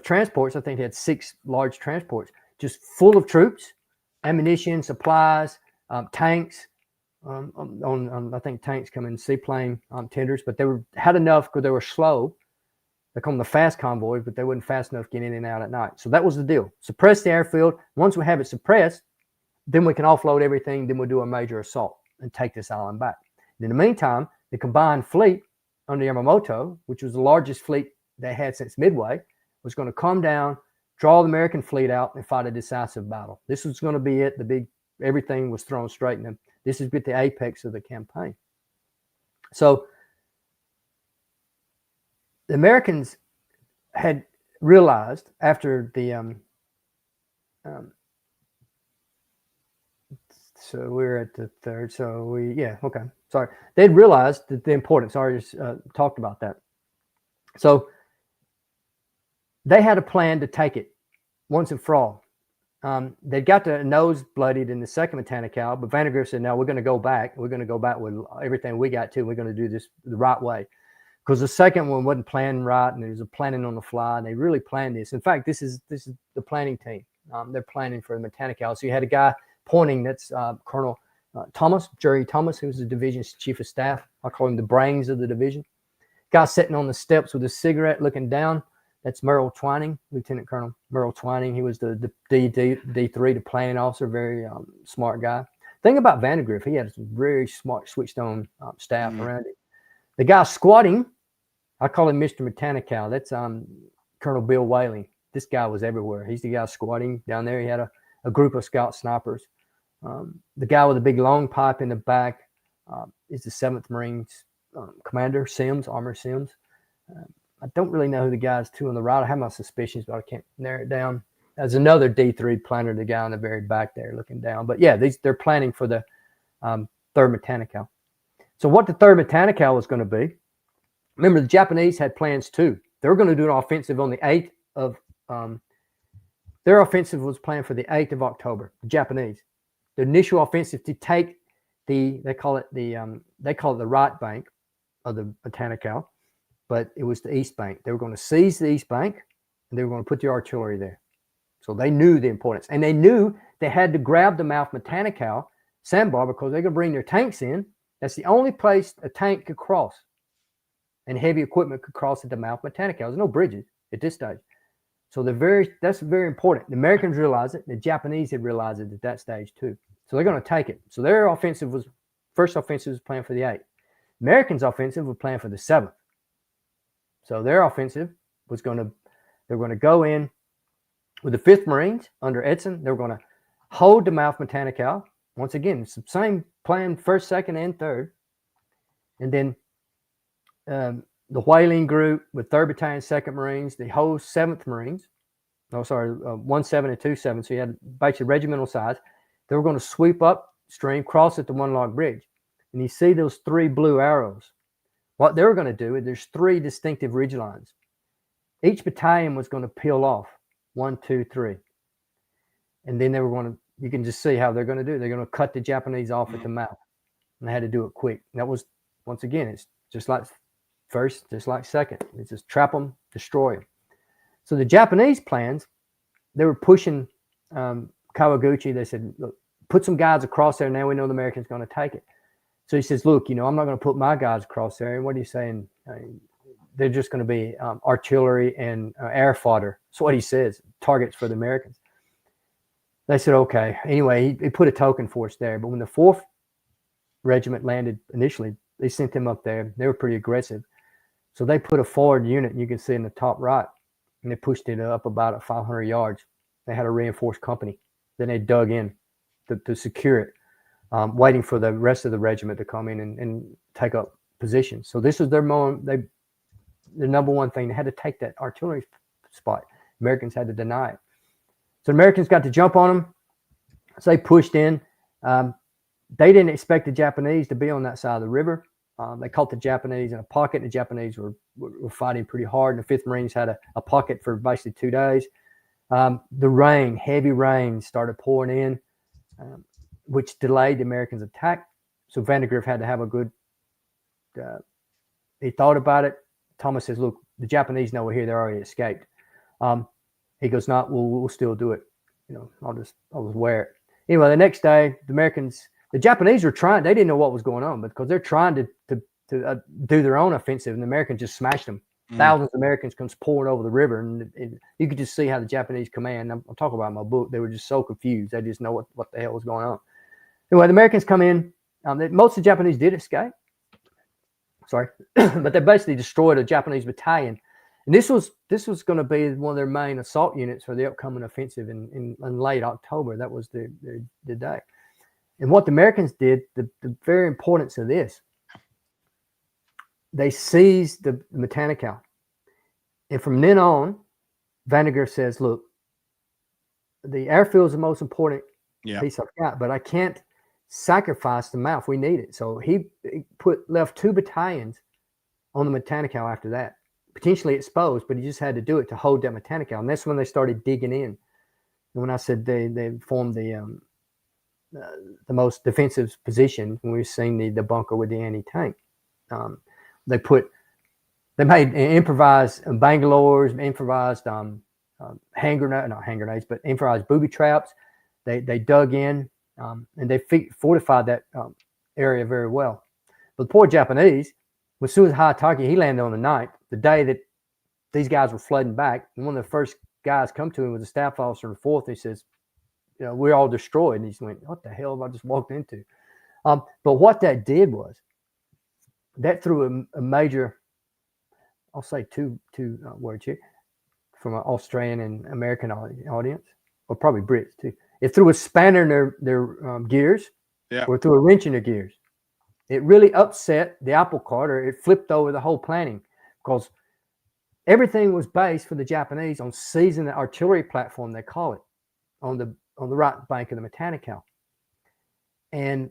transports. I think they had 6 large transports, just full of troops, ammunition, supplies, tanks. I think tanks come in seaplane tenders, but they had enough because they were slow. They come the fast convoys, but they weren't fast enough getting in and out at night. So that was the deal. Suppress the airfield. Once we have it suppressed, then we can offload everything. Then we'll do a major assault and take this island back. In the meantime, the combined fleet under Yamamoto, which was the largest fleet they had since Midway, was going to come down, draw the American fleet out, and fight a decisive battle. This was going to be it. Everything was thrown straight in them. This is the apex of the campaign. So the Americans had realized after the so we're at the 3rd. So sorry. They'd realized that the importance. I already talked about that. So they had a plan to take it once and for all. They got their nose bloodied in the 2nd Matanikau, but Vandergrift said, no, we're going to go back. We're going to go back with everything we got to. We're going to do this the right way. Because the 2nd one wasn't planning right, and there was a planning on the fly, and they really planned this. In fact, this is the planning team. They're planning for the Matanikau. So you had a guy pointing, that's Colonel Thomas, Jerry Thomas, who was the division's chief of staff. I call him the brains of the division. Guy sitting on the steps with a cigarette looking down. That's Merrill Twining, Lieutenant Colonel Merrill Twining. He was the D3, the planning officer, very smart guy. Thing about Vandegrift, he had some very smart switched on staff around it. The guy squatting, I call him Mr. Matanikau. That's Colonel Bill Whaling. This guy was everywhere. He's the guy squatting down there. He had a group of scout snipers. The guy with the big long pipe in the back is the 7th Marines Commander Sims, Armor Sims. I don't really know who the guys to on the right. I have my suspicions, but I can't narrow it down. There's another D3 planner, the guy on the very back there looking down. But yeah, they're planning for the 3rd Matanikau. So what the 3rd Matanikau was going to be, remember the Japanese had plans too. They were going to do an offensive on the 8th of, their offensive was planned for the 8th of October, the Japanese. The initial offensive to take they call it the right bank of the Matanikau, but it was the east bank. They were going to seize the east bank and they were going to put the artillery there. So they knew the importance, and they knew they had to grab the mouth Matanikau sandbar because they're going to bring their tanks in. That's the only place a tank could cross and heavy equipment could cross at the mouth Matanikau. There's no bridges at this stage. So that's very important. The Americans realized it. The Japanese had realized it at that stage too. So they're going to take it. So their first offensive was planned for the 8th. Americans' offensive was planned for the 7th. So their offensive was they're going to go in with the 5th Marines under Edson. They were going to hold the mouth Matanikau. Once again, it's the same plan, 1st, 2nd, and 3rd. And then the Whaling group with 3rd Battalion, 2nd Marines, the whole 7th Marines. 1-7 and 2-7. So you had basically regimental size. They were going to sweep upstream, cross at the One Log Bridge. And you see those 3 blue arrows. What they were going to do is there's 3 distinctive ridge lines. Each battalion was going to peel off 1, 2, 3. And then they were going to, you can just see how they're going to do it. They're going to cut the Japanese off at the mouth. And they had to do it quick. And that was, once again, it's just like first, just like second. It's just trap them, destroy them. So the Japanese plans, they were pushing Kawaguchi. They said, look, put some guys across there. Now we know the Americans are going to take it. So he says, look, I'm not going to put my guys across there. And what are you saying? They're just going to be artillery and air fodder. That's what he says, targets for the Americans. They said, okay. Anyway, he put a token force there. But when the 4th Regiment landed initially, they sent them up there. They were pretty aggressive. So they put a forward unit, you can see in the top right, and they pushed it up about 500 yards. They had a reinforced company. Then they dug in to secure it, waiting for the rest of the regiment to come in and take up position. So this was their moment. The number one thing, they had to take that artillery spot. Americans had to deny it. So the Americans got to jump on them. So they pushed in. They didn't expect the Japanese to be on that side of the river. They caught the Japanese in a pocket. The Japanese were fighting pretty hard. And the 5th Marines had a pocket for basically 2 days. The heavy rain started pouring in, which delayed the Americans' attack. So Vandegrift had to have a good, he thought about it. Thomas says, look, the Japanese know we're here. They already escaped. He goes, no, we'll still do it. I'll just wear it. Anyway, the next day, the Japanese were trying, they didn't know what was going on, because they're trying to do their own offensive, and the Americans just smashed them. Thousands of Americans comes pouring over the river, and you could just see how the Japanese command, I'm talking about my book, they were just so confused. They just know what the hell was going on. Anyway, the Americans come in. Most of the Japanese did escape. Sorry. But they basically destroyed a Japanese battalion. And this was going to be one of their main assault units for the upcoming offensive in late October. That was the day. And what the Americans did, the very importance of this, they seized the Matanikau. And from then on, Vandegrift says, look, the airfield is the most important piece I've got, but I can't sacrifice the mouth. We need it. So he left 2 battalions on the Matanikau after that, potentially exposed, but he just had to do it to hold that Matanikau. And that's when they started digging in. And when I said they formed the most defensive position, when we've seen the bunker with the anti-tank, they made improvised Bangalores, improvised hand grenades, but improvised booby traps. They dug in and they fortified that area very well. But the poor Japanese, when Suez Hayataki, he landed on the 9th, the day that these guys were flooding back. And one of the first guys come to him was a staff officer in the 4th. He says, we're all destroyed. And he just went, what the hell have I just walked into? But what that did was that threw a major, I'll say two words here, from an Australian and American audience, or probably Brits too. It threw a spanner in their gears, or threw a wrench in their gears. It really upset the apple cart, or it flipped over the whole planning, because everything was based for the Japanese on seizing the artillery platform, they call it, on the right bank of the Matanikau, and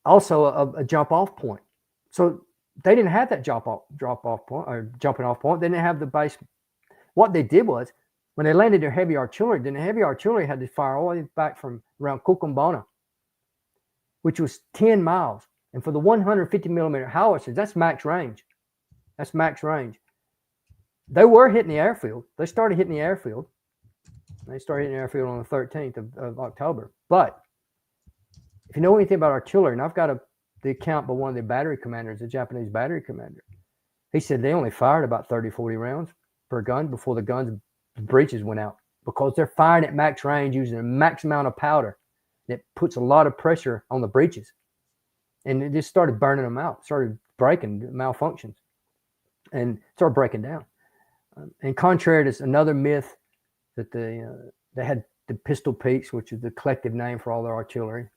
also a jump off point. So they didn't have that drop off point or jumping off point. They didn't have the base. What they did was, when they landed their heavy artillery, then the heavy artillery had to fire all the way back from around Kukumbana, which was 10 miles. And for the 150 millimeter howitzers, that's max range. That's max range. They were hitting the airfield. They started hitting the airfield. They started hitting the airfield on the 13th of October. But if you know anything about artillery, and I've got the account by one of the battery commanders, the Japanese battery commander, he said they only fired about 30, 40 rounds per gun before the breeches went out, because they're firing at max range using a max amount of powder that puts a lot of pressure on the breeches. And it just started burning them out, started breaking, malfunctions, and started breaking down. And contrary to another myth that they had the pistol peaks, which is the collective name for all their artillery.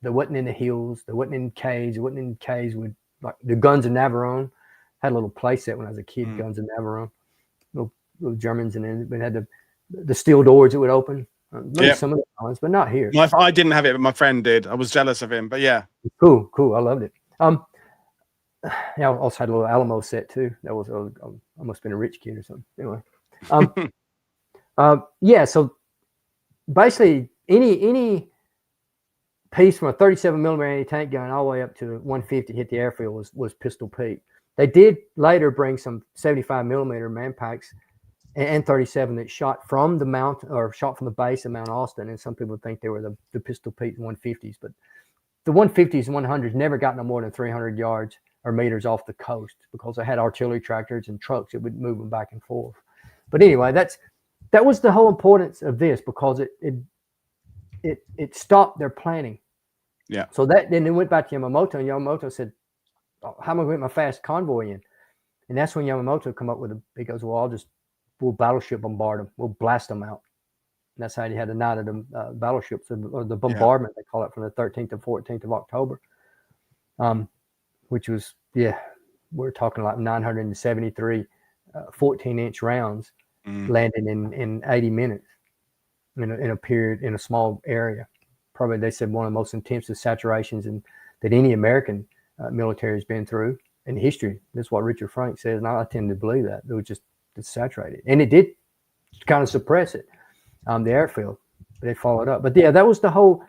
They wasn't in the hills. They wasn't in caves. They wasn't in caves with like the guns of Navarone. Had a little play set when I was a kid, guns of Navarone. Little Germans, and then we had the steel doors that would open. Maybe some of the ones, but not here. I didn't have it, but my friend did. I was jealous of him, but yeah. Cool. I loved it. I also had a little Alamo set too. That was I must have been a rich kid or something. Anyway, so basically any piece from a 37 millimeter anti-tank gun all the way up to 150 hit the airfield was pistol peak. They did later bring some 75 millimeter man packs and 37 that shot from the mount, or shot from the base of Mount Austin, and some people think they were the pistol peak 150s, but the 150s and 100s never got no more than 300 yards or meters off the coast, because they had artillery tractors and trucks that would move them back and forth. But anyway, that was the whole importance of this, because it stopped their planning. Yeah. So then it went back to Yamamoto, and Yamamoto said, how am I going to get my fast convoy in? And that's when Yamamoto come up with he goes, well, we'll battleship bombard them. We'll blast them out. And that's how he had the night of the battleships, or the bombardment, they call it, from the 13th to 14th of October, which was, we're talking like 973 14-inch rounds landing in 80 minutes in a period, in a small area. Probably, they said, one of the most intensive saturations that any American military has been through in history. That's what Richard Frank says, and I tend to believe that. It was just saturated, and it did kind of suppress it, the airfield. But they followed up. But that was the whole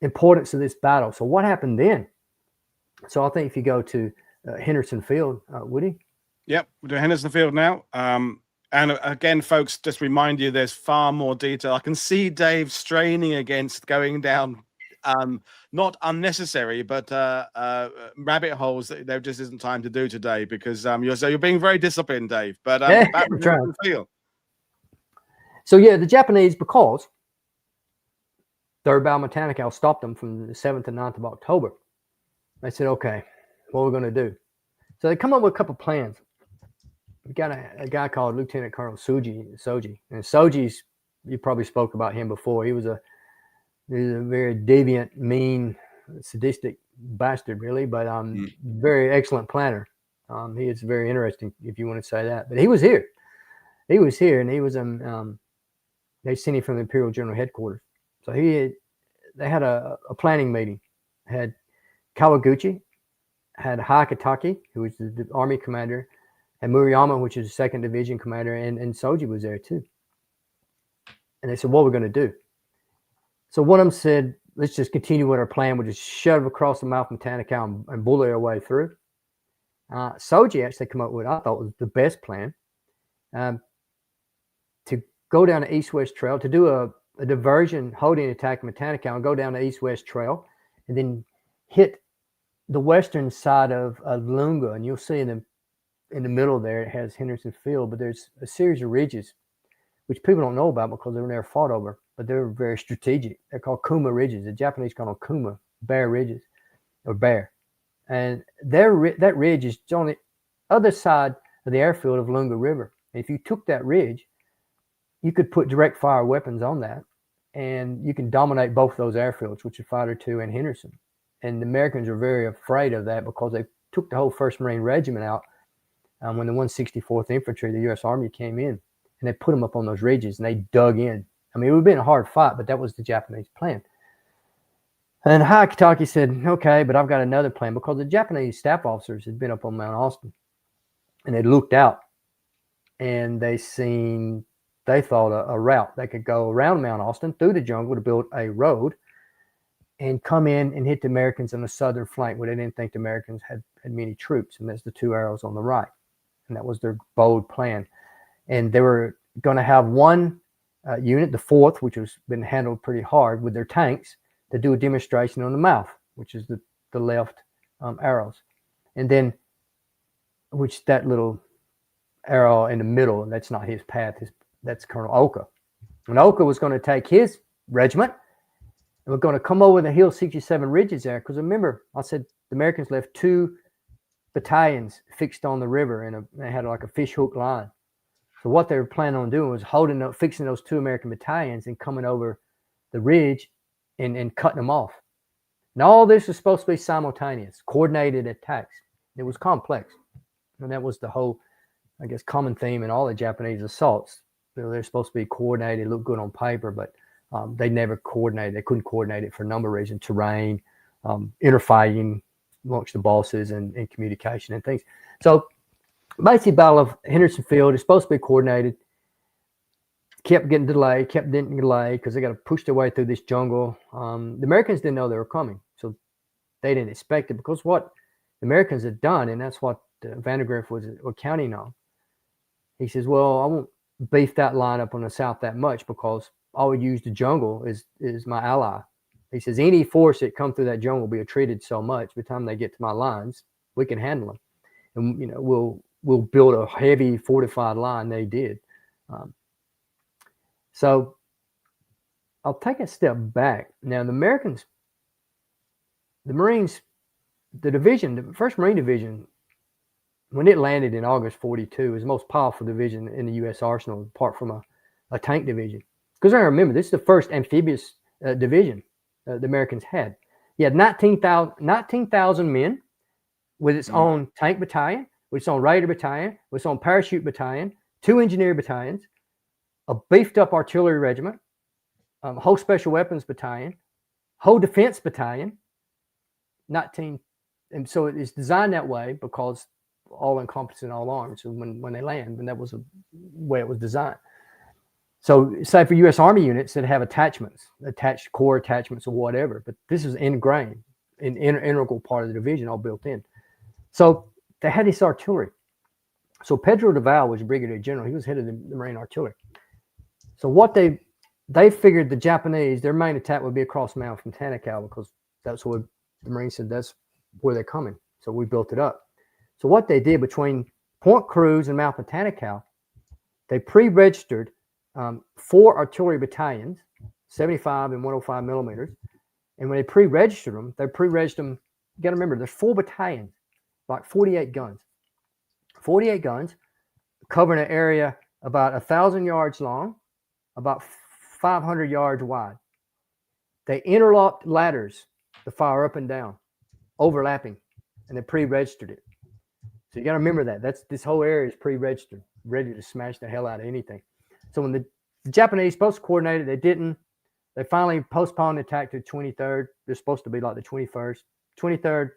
importance of this battle. So what happened then? So I think if you go to Henderson Field, Woody. Yep, we're doing Henderson Field now. And again, folks, just remind you, there's far more detail. I can see Dave straining against going down not unnecessary, but rabbit holes that there just isn't time to do today, because you're being very disciplined, Dave. But back to the field. So the Japanese, because 3rd Battle Matanikau stopped them from the 7th and 9th of October, they said, okay, what are we going to do? So they come up with a couple of plans. We got a guy called Lieutenant Colonel Soji, and Soji's, you probably spoke about him before. He was a very deviant, mean, sadistic bastard, really, but very excellent planner. He is very interesting, if you want to say that. But he was here, and he was they sent him from the Imperial General Headquarters. So they had a planning meeting. Had Kawaguchi, had Hakataki, who was the army commander, and Murayama, which is the 2nd Division commander, and Soji was there too. And they said, what are we going to do? So one of them said, let's just continue with our plan. We'll just shove across the mouth of Matanikau and bully our way through. Soji actually came up with what I thought was the best plan, to go down the east-west trail, to do a diversion holding attack in Matanikau and go down the east-west trail, and then hit the western side of Lunga. And you'll see in the middle there, it has Henderson Field, but there's a series of ridges which people don't know about because they were never fought over, but they were very strategic. They're called Kuma Ridges. The Japanese call them Kuma, Bear Ridges, or Bear. And that ridge is on the other side of the airfield of Lunga River. If you took that ridge, you could put direct fire weapons on that, and you can dominate both those airfields, which are Fighter II and Henderson. And the Americans are very afraid of that because they took the whole 1st Marine Regiment out when the 164th Infantry, the U.S. Army, came in, and they put them up on those ridges, and they dug in. I mean, it would have been a hard fight, but that was the Japanese plan. And Hayakitake said, okay, but I've got another plan, because the Japanese staff officers had been up on Mount Austin, and they looked out, and they thought a route. They could go around Mount Austin through the jungle to build a road and come in and hit the Americans on the southern flank, where they didn't think the Americans had many troops. And that's the 2 arrows on the right. And that was their bold plan. And they were going to have one unit, the 4th, which has been handled pretty hard with their tanks, to do a demonstration on the mouth, which is the left arrows. And then, which that little arrow in the middle, that's not his path, that's Colonel Oka. And Oka was going to take his regiment, and we're going to come over the Hill 67 ridges there. Because remember, I said the Americans left 2 battalions fixed on the river, and they had like a fish hook line. So what they were planning on doing was fixing those 2 American battalions and coming over the ridge and cutting them off. And all this was supposed to be simultaneous, coordinated attacks. It was complex. And that was the whole, I guess, common theme in all the Japanese assaults. They're supposed to be coordinated, look good on paper, but they never coordinated. They couldn't coordinate it for a number of reasons: terrain, interfighting amongst the bosses, and communication and things. So, basic Battle of Henderson Field is supposed to be coordinated. Kept getting delayed because they got to push their way through this jungle. The Americans didn't know they were coming, so they didn't expect it, because what the Americans had done, and that's what Vandergrift was counting on. He says, well, I won't beef that line up on the south that much, because I would use the jungle is my ally. He says, any force that come through that jungle will be treated so much. By the time they get to my lines, we can handle them. And, we'll build a heavy fortified line. They did. So I'll take a step back. Now, the Americans, the Marines, the 1st Marine Division, when it landed in August 42, was the most powerful division in the U.S. arsenal, apart from a tank division. Because I remember, this is the first amphibious division the Americans had. You had 19,000 men with its own tank battalion, with its own raider battalion, with its own parachute battalion, 2 engineer battalions, a beefed up artillery regiment, whole special weapons battalion, whole defense battalion, 19. And so it's designed that way because all encompassing all arms. So when they land, and that was the way it was designed. So say for U.S. Army units that have attachments, attached core attachments or whatever, but this is ingrained, an integral part of the division, all built in. So they had this artillery. So Pedro Deval was Brigadier General. He was head of the Marine Artillery. So what they figured, the Japanese, their main attack would be across Mount Matanikau, because that's where the Marines said that's where they're coming. So we built it up. So what they did between Point Cruz and Mount Matanikau, they pre-registered 4 artillery battalions, 75 and 105 millimeters. And when they pre-registered them, you got to remember, there's 4 battalions, like 48 guns. 48 guns covering an area about 1,000 yards long, about 500 yards wide. They interlocked ladders to fire up and down, overlapping, and they pre-registered it. So you got to remember that. this whole area is pre-registered, ready to smash the hell out of anything. So when the Japanese supposed to coordinate it, they didn't. They finally postponed the attack to the 23rd. They're supposed to be like the 21st, 23rd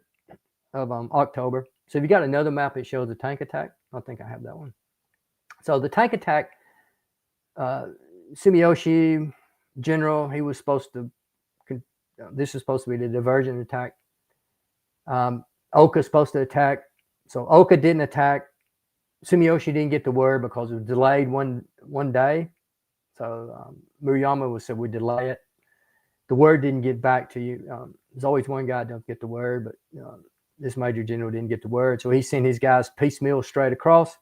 of October. So if you got another map that shows the tank attack, I think I have that one. So the tank attack, Sumiyoshi, General, he was supposed to, this is supposed to be the diversion attack. Oka's supposed to attack. So Oka didn't attack. Sumiyoshi didn't get the word because it was delayed one day. So Murayama said we delay it. The word didn't get back to you. There's always one guy that doesn't get the word, but this Major General didn't get the word. So he sent his guys piecemeal straight across.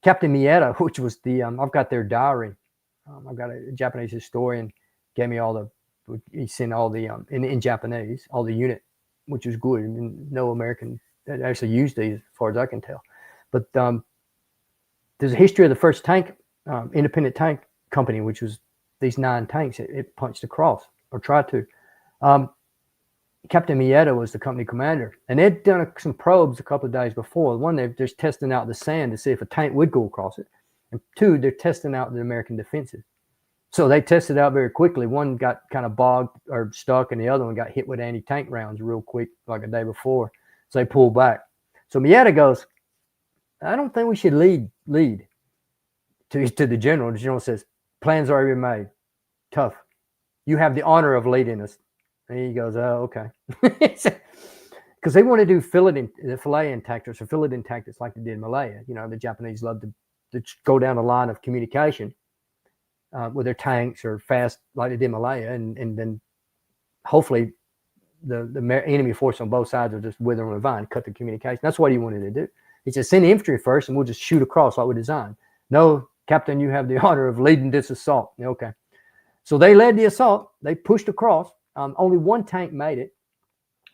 Captain Mieta, which was the, I've got their diary. I got a Japanese historian gave me all the, he sent all the in Japanese, all the unit, which was good. I mean, no American that actually used these, as far as I can tell. But there's a history of the first tank, independent tank company, which was these 9 tanks. It punched across or tried to. Captain Mieta was the company commander, and they'd done some probes a couple of days before. One, they're just testing out the sand to see if a tank would go across it, and 2, they're testing out the American defenses. So they tested out very quickly. One got kind of bogged or stuck, and the other one got hit with anti-tank rounds real quick, like a day before. So they pulled back. So Mieta goes, I don't think we should lead to the general. The general says, plans already been made. Tough. You have the honor of leading us. And he goes, oh, okay. Because they want to do filleting tactics or filleting tactics like they did in Malaya. You know, the Japanese love to go down the line of communication with their tanks or fast like they did in Malaya. And then hopefully the enemy force on both sides will just wither on the vine, cut the communication. That's what he wanted to do. He said, send the infantry first and we'll just shoot across like we designed. No, Captain, you have the honor of leading this assault. Okay. So they led the assault. They pushed across. Only 1 tank made it.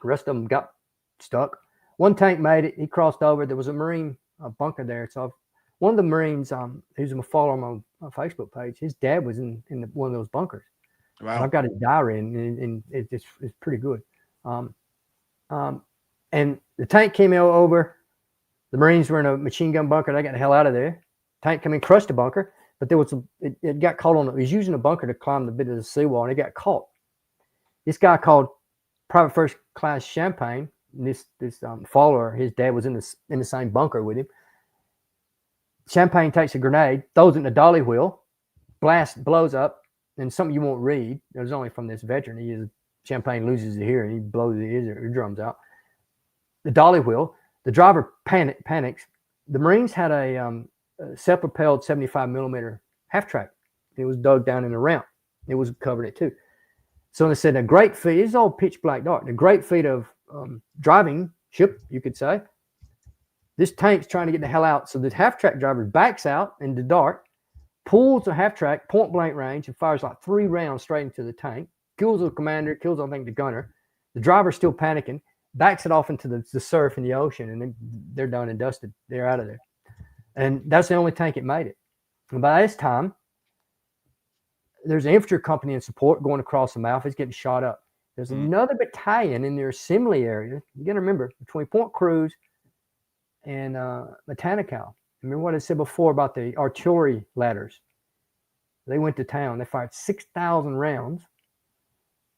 The rest of them got stuck. 1 tank made it. He crossed over. There was a Marine bunker there. So one of the Marines, who's a follower on my Facebook page, his dad was in one of those bunkers. Wow. And I've got his diary, and it's pretty good. And the tank came over. The Marines were in a machine gun bunker. They got the hell out of there. Tank came in, crushed the bunker, but there was it got caught on it. He was using a bunker to climb the bit of the seawall, and it got caught. This guy called Private First Class Champagne, this follower, his dad was in the same bunker with him. Champagne takes a grenade, throws it in the dolly wheel, blows up, and something you won't read. It was only from this veteran. Champagne loses his hearing, he blows his eardrums out. The dolly wheel, the driver panics. The Marines had a self-propelled 75 millimeter half track. It was dug down in the ramp. It was covered it too. So they said a great feat, it's all pitch black dark, the great feat of driving ship, you could say. This tank's trying to get the hell out. So the half-track driver backs out in the dark, pulls the half-track, point-blank range, and fires like 3 rounds straight into the tank, kills the commander, kills, I think, the gunner. The driver's still panicking, backs it off into the surf in the ocean, and then they're done and dusted. They're out of there. And that's the only tank it made it. And by this time, there's an infantry company in support going across the mouth. It's getting shot up. There's another battalion in their assembly area. You got to remember, between Point Cruz and Matanikau. Remember what I said before about the artillery ladders? They went to town. They fired 6,000 rounds,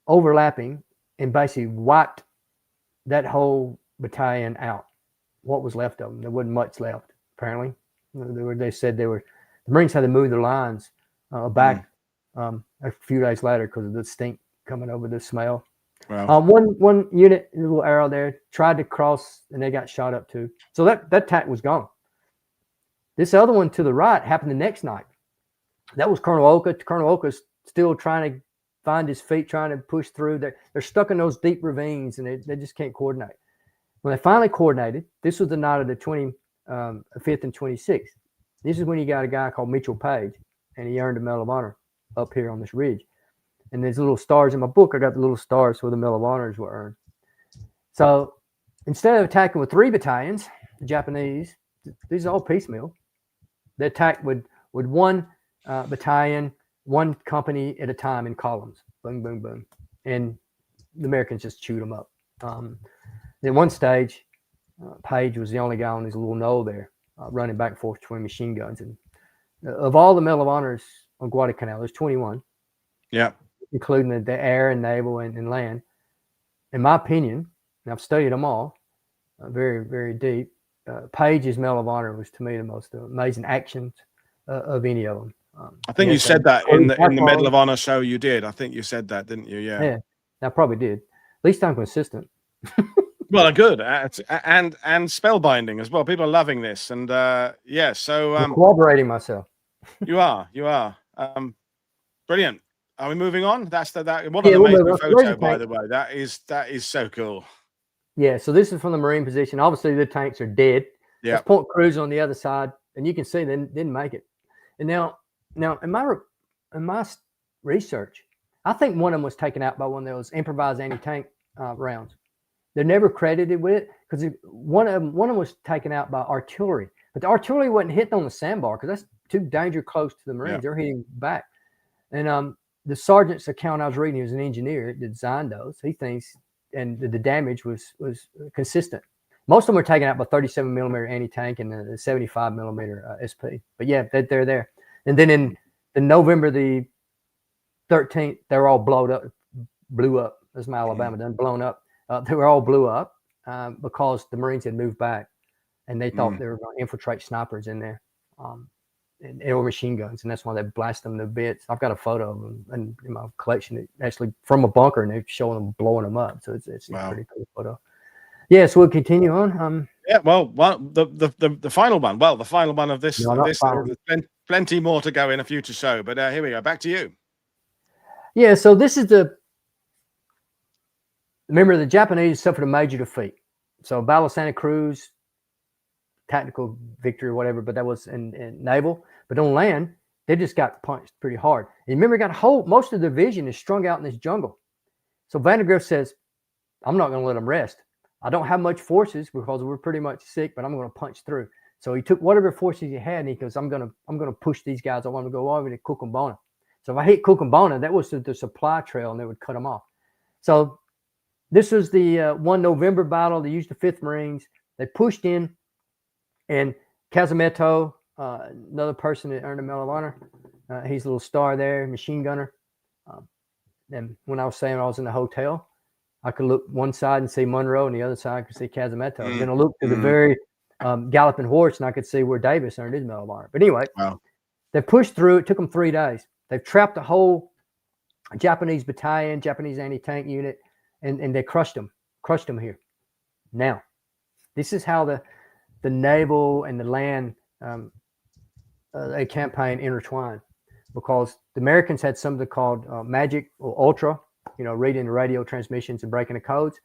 overlapping, and basically wiped that whole battalion out. What was left of them? There wasn't much left, apparently. They said the Marines had to move their lines back a few days later because of the stink coming over, the smell. Wow. One unit, a little arrow there, tried to cross and they got shot up too. So that tack was gone. This other one to the right happened the next night. That was Colonel Oka. Colonel Oka's still trying to find his feet, trying to push through. They're stuck in those deep ravines and they just can't coordinate. When they finally coordinated, this was the night of the 25th and 26th. This is when you got a guy called Mitchell Page, and he earned a Medal of Honor up here on this ridge. And there's little stars in my book. I got the little stars where the Medal of Honors were earned. So instead of attacking with 3 battalions, the Japanese, these are all piecemeal. They attacked with 1 battalion, 1 company at a time in columns. Boom, boom, boom. And the Americans just chewed them up. At one stage, Page was the only guy on his little knoll there, running back and forth between machine guns. And of all the Medal of Honors on Guadalcanal, there's 21. Yeah. Including the air and naval and land. In my opinion, and I've studied them all very, very deep, Page's Medal of Honor was to me the most amazing actions of any of them. I think you said that in the Medal of Honor show you did. I think you said that, didn't you? Yeah. Yeah, I probably did. At least I'm consistent. Well, good. And spellbinding as well. People are loving this. And yeah, so I'm corroborating myself. You are. Brilliant. Are we moving on? What an amazing photo, by the way. That is so cool. Yeah, so this is from the Marine position. Obviously, the tanks are dead. Yeah. There's Point Cruz on the other side, and you can see they didn't make it. And now, in my research, I think one of them was taken out by one of those improvised anti-tank rounds. They're never credited with it because one of them was taken out by artillery, but the artillery wasn't hitting on the sandbar because that's too dangerous close to the Marines. They're hitting back. And the sergeant's account I was reading, he was an engineer that designed those. He thinks, and the damage was consistent. Most of them were taken out by 37 millimeter anti-tank and the 75 millimeter SP. But yeah, they're there. And then in the November the 13th, they're all blew up. That's my Alabama done blown up. They were all blew up because the Marines had moved back, and they thought they were going to infiltrate snipers in there, or machine guns, and that's why they blast them to bits. I've got a photo of them in my collection, actually from a bunker, and they're showing them blowing them up. So it's a pretty cool photo. Yeah, so we'll continue on. Yeah, well, the final one. Well, the final one of this. There's plenty more to go in a future show, but here we go. Back to you. Yeah, so this is remember, the Japanese suffered a major defeat. So Battle of Santa Cruz, tactical victory or whatever, but that was in naval. But on land, they just got punched pretty hard. And remember, most of the division is strung out in this jungle. So Vandergrift says, I'm not going to let them rest. I don't have much forces because we're pretty much sick, but I'm going to punch through. So he took whatever forces he had, and he goes, I'm going to push these guys. I want to go over to Cucambona. So if I hit Cucambona, that was the supply trail, and they would cut them off. So this was the 1 November battle. They used the 5th Marines. They pushed in, and Casametto, another person that earned a Medal of Honor, he's a little star there, machine gunner. And when I was saying I was in the hotel, I could look one side and see Monroe, and the other side I could see Casametto. Then I looked to the very galloping horse, and I could see where Davis earned his Medal of Honor. But anyway, they pushed through. It took them 3 days. They've trapped the whole Japanese battalion, Japanese anti-tank unit, and they crushed them here. Now, this is how the naval and the land a campaign intertwined, because the Americans had something called magic or ultra, reading the radio transmissions and breaking the codes.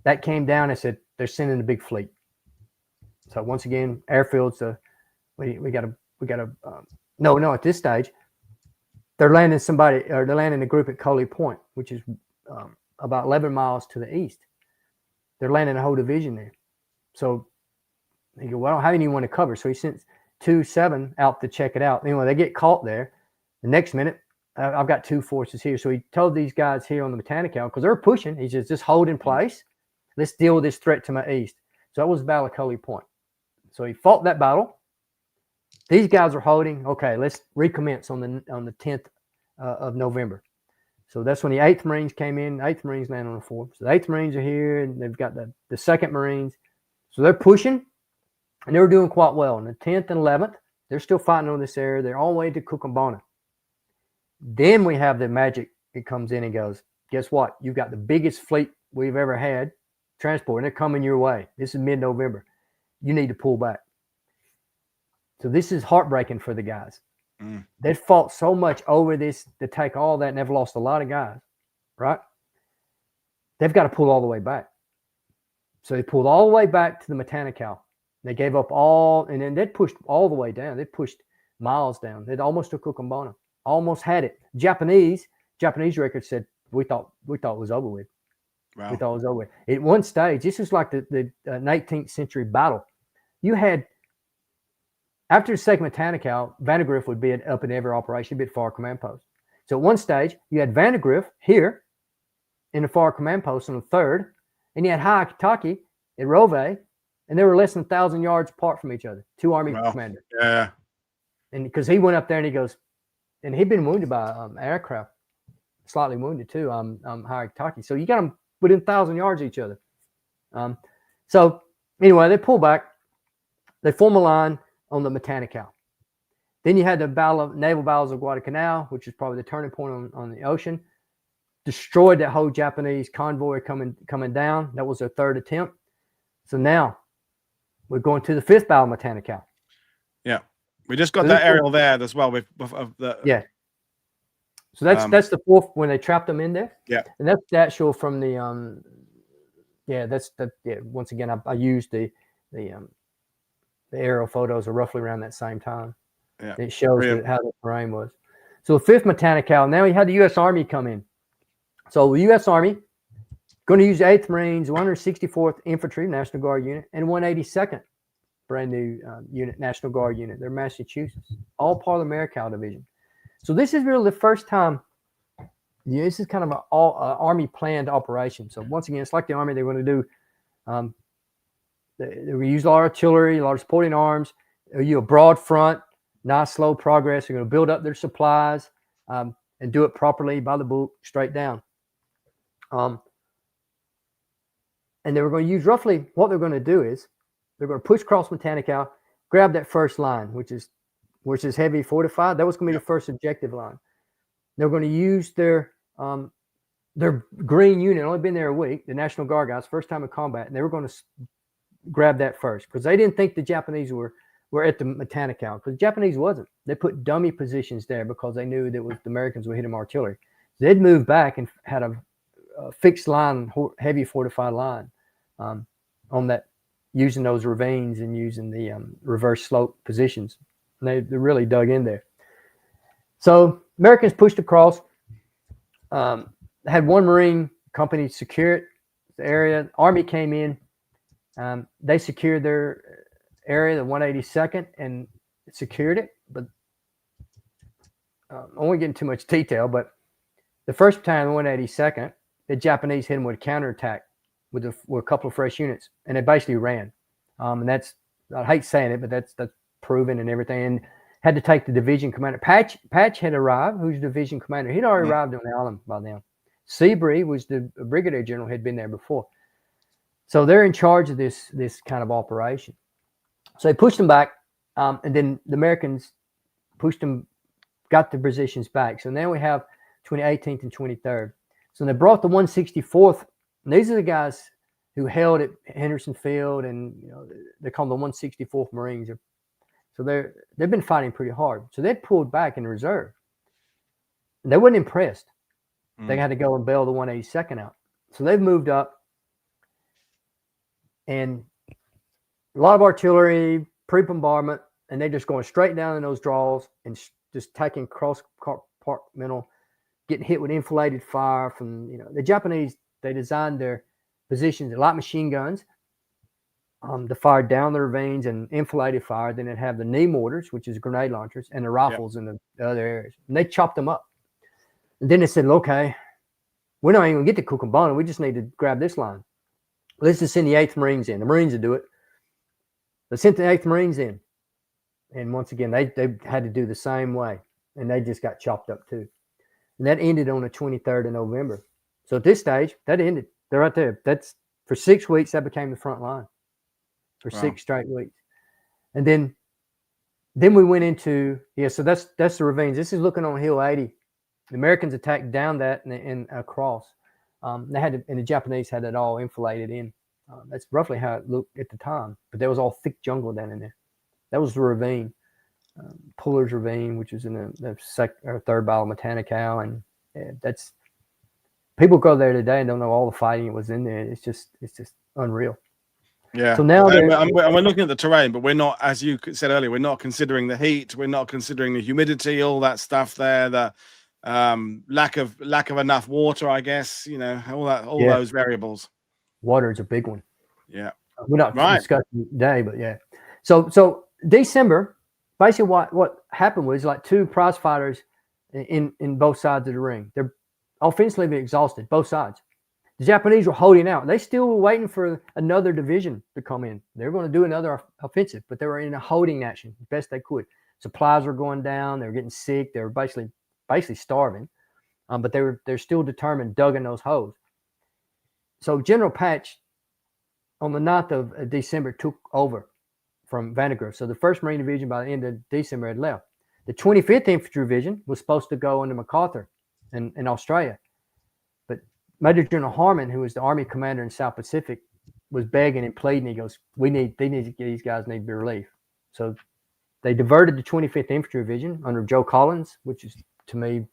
That came down and said they're sending a big fleet. So once again, airfields. We got to. No. At this stage, they're landing a group at Coley Point, which is about 11 miles to the east. They're landing a whole division there. So he go, well, I don't have anyone to cover. So he sent 2-7 out to check it out. Anyway, they get caught there. The next minute, I've got 2 forces here. So he told these guys here on the Matanikau, because they're pushing, he says, just hold in place. Let's deal with this threat to my east. So that was the Battle of Coley Point. So he fought that battle. These guys are holding. Okay, let's recommence on the 10th of November. So that's when the 8th Marines came in. 8th Marines landed on the 4th. So the 8th Marines are here, and they've got the 2nd Marines. So they're pushing, and they were doing quite well. And the 10th and 11th, they're still fighting on this area. They're on the way to Cucambona. Then we have the magic. It comes in and goes, guess what? You've got the biggest fleet we've ever had transport, and they're coming your way. This is mid-November. You need to pull back. So this is heartbreaking for the guys. They fought so much over this to take all that, and they've lost a lot of guys, right? They've got to pull all the way back. So they pulled all the way back to the Matanikau. They gave up all, and then they pushed all the way down. They pushed miles down. They almost took Cucambona. Almost had it. Japanese record said we thought it was over with. Wow. We thought it was over with. At one stage, this is like the 19th century battle. You had, after the second Matanikau, Vandergrift would be up in every operation, be at Far Command Post. So at one stage, you had Vandergrift here in the Far Command Post on the 3rd, and you had Hayakitaki at Rove, and they were less than 1,000 yards apart from each other, 2 Army commanders. Yeah. And because he went up there and he goes, and he'd been wounded by aircraft, slightly wounded too, Hayakitaki. So you got them within 1,000 yards of each other. So anyway, they pull back. They form a line on the Matanikau. Then you had the naval battles of Guadalcanal, which is probably the turning point on the ocean. Destroyed that whole Japanese convoy coming down. That was their 3rd attempt. So now we're going to the 5th battle of Matanikau. Yeah, we just got that aerial there as well. Yeah. So that's the 4th when they trapped them in there. Yeah, and that's the actual from the once again I used the aerial photos are roughly around that same time. Yeah, it shows how the terrain was. So the 5th Matanikau, now we had the U.S. Army come in. So the U.S. Army going to use 8th Marines, 164th Infantry, National Guard unit, and 182nd, brand new unit, National Guard unit. They're Massachusetts, all part of the Matanikau Division. So this is really the first time, this is kind of an Army planned operation. So once again, it's like the Army, they're going to do, they will use a lot of artillery, a lot of supporting arms, a broad front, nice slow progress. They're going to build up their supplies and do it properly by the book, straight down. And they were going to use roughly, what they're going to do is they're going to push across Matanikau, grab that first line, which is heavy fortified. That was going to be the first objective line. They're going to use their green unit, only been there a week, the National Guard guys, first time in combat, and they were going to grab that first because they didn't think the Japanese were at the Matanikau, because the Japanese wasn't. They put dummy positions there because they knew that the Americans would hit them artillery. They'd moved back and had a fixed line, heavy fortified line on that, using those ravines and using the reverse slope positions. And they really dug in there. So Americans pushed across, had one Marine company secure it, the area. Army came in. They secured their area, the 182nd, and secured it. But I won't get into too much detail, but the first time, the 182nd, the Japanese hit them with a counterattack with a couple of fresh units, and they basically ran. And that's, I hate saying it, but that's proven and everything. And had to take the division commander. Patch had arrived, who's division commander. He'd already arrived on the island by then. Seabury was the brigadier general, had been there before. So they're in charge of this kind of operation. So they pushed them back, and then the Americans pushed them, got the positions back. So now we have 18th and 23rd. So they brought the 164th, and these are the guys who held at Henderson Field, and they call them the 164th Marines. So they've been fighting pretty hard. So they pulled back in reserve. They weren't impressed. They had to go and bail the 182nd out. So they've moved up, and a lot of artillery, pre-bombardment, and they're just going straight down in those draws and just taking cross-compartmental, getting hit with inflated fire from, the Japanese. They designed their positions, light machine guns, to fire down the ravines and inflated fire. Then they'd have the knee mortars, which is grenade launchers, and the rifles in the other areas. And they chopped them up. And then they said, okay, we're not even going to get to Kukumbana. We just need to grab this line. Let's just send the 8th Marines in. The Marines would do it. They sent the 8th Marines in. And once again, they had to do the same way. And they just got chopped up too. And that ended on the 23rd of November. So at this stage, that ended. They're right there. That's for 6 weeks, that became the front line. For 6 straight weeks. And then we went into, so that's the ravines. This is looking on Hill 80. The Americans attacked down that and across. And the Japanese had it all inflated in. That's roughly how it looked at the time. But there was all thick jungle down in there. That was the ravine, Puller's Ravine, which is in the 3rd Battle of Matanikau, and that's, people go there today and don't know all the fighting that was in there. It's just unreal. Yeah. So now we're looking at the terrain, but we're not, as you said earlier, we're not considering the heat, we're not considering the humidity, all that stuff there, the lack of enough water, I guess, all those variables. Water is a big one. Yeah. We're not discussing today, but yeah. So December, basically what happened was like 2 prize fighters in both sides of the ring. They're offensively exhausted, both sides. The Japanese were holding out. They still were waiting for another division to come in. They were going to do another offensive, but they were in a holding action as best they could. Supplies were going down. They were getting sick. They were basically starving, but they're still determined, dug in those holes. So General Patch, on the 9th of December, took over from Vandergrift. So the 1st Marine Division by the end of December had left. The 25th Infantry Division was supposed to go under MacArthur in Australia. But Major General Harmon, who was the Army commander in South Pacific, was begging and pleading. He goes, these guys need to be relieved. So they diverted the 25th Infantry Division under Joe Collins, which is, to me,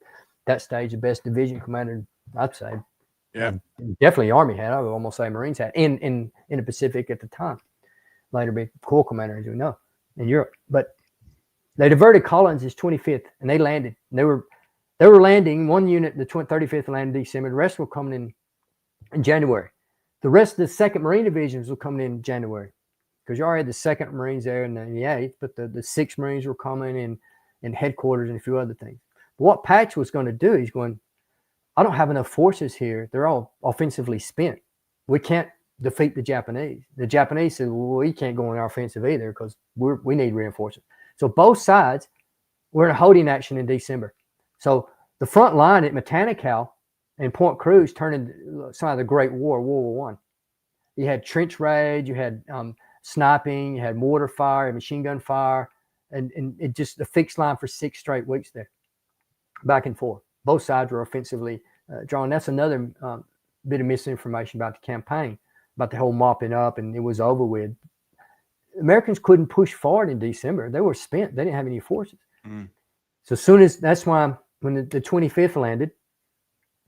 that stage, the best division commander, I'd say. Yeah. Definitely Army had. I would almost say Marines had in the Pacific at the time. Later be Corps commander, as we know, in Europe. But they diverted Collins' 25th, and they landed. And they were They were landing, one unit, the 35th landed in December. The rest were coming in January. The rest of the 2nd Marine Divisions were coming in January, because you already had the 2nd Marines there and the 8th, but the 6th Marines were coming in, and headquarters and a few other things. But what Patch was going to do, he's going, I don't have enough forces here. They're all offensively spent. We can't defeat the Japanese. The Japanese said, well, we can't go on our offensive either because we need reinforcements. So both sides were in a holding action in December. So the front line at Matanikau and Point Cruz turned into some of the Great War, World War I. You had trench raids, you had sniping, you had mortar fire, machine gun fire, and it just a fixed line for 6 straight weeks there, back and forth. Both sides were offensively drawn. That's another bit of misinformation about the campaign, about the whole mopping up and it was over with. Americans couldn't push forward in December. They were spent. They didn't have any forces. So as soon as, that's why when the 25th landed,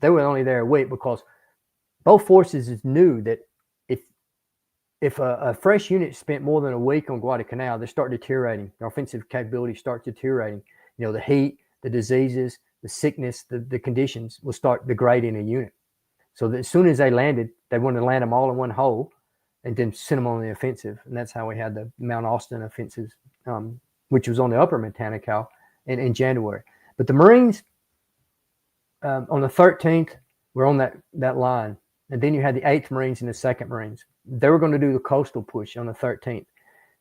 they were only there a week, because both forces knew that if a fresh unit spent more than a week on Guadalcanal, they start deteriorating. Their offensive capability starts deteriorating. You know, the heat, the diseases, the sickness, the conditions will start degrading a unit. So that as soon as they landed, they wanted to land them all in one hole and then send them on the offensive. And that's how we had the Mount Austin offensives, which was on the upper Matanikau in January. But the Marines on the 13th were on that line. And then you had the 8th Marines and the 2nd Marines. They were going to do the coastal push on the 13th.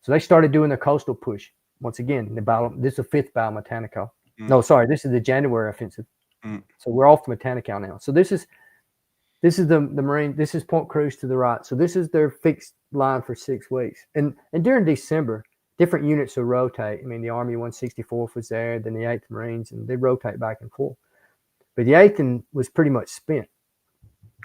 So they started doing the coastal push. Once again, this is the 5th Battle of Matanikau. No, sorry, this is the January offensive. So we're off to Matanikau now. So this is the Marine, this is Point Cruz to the right. So this is their fixed line for 6 weeks. And during December, different units will rotate. I mean, the Army 164th was there, then the 8th Marines, and they rotate back and forth. But the 8th was pretty much spent.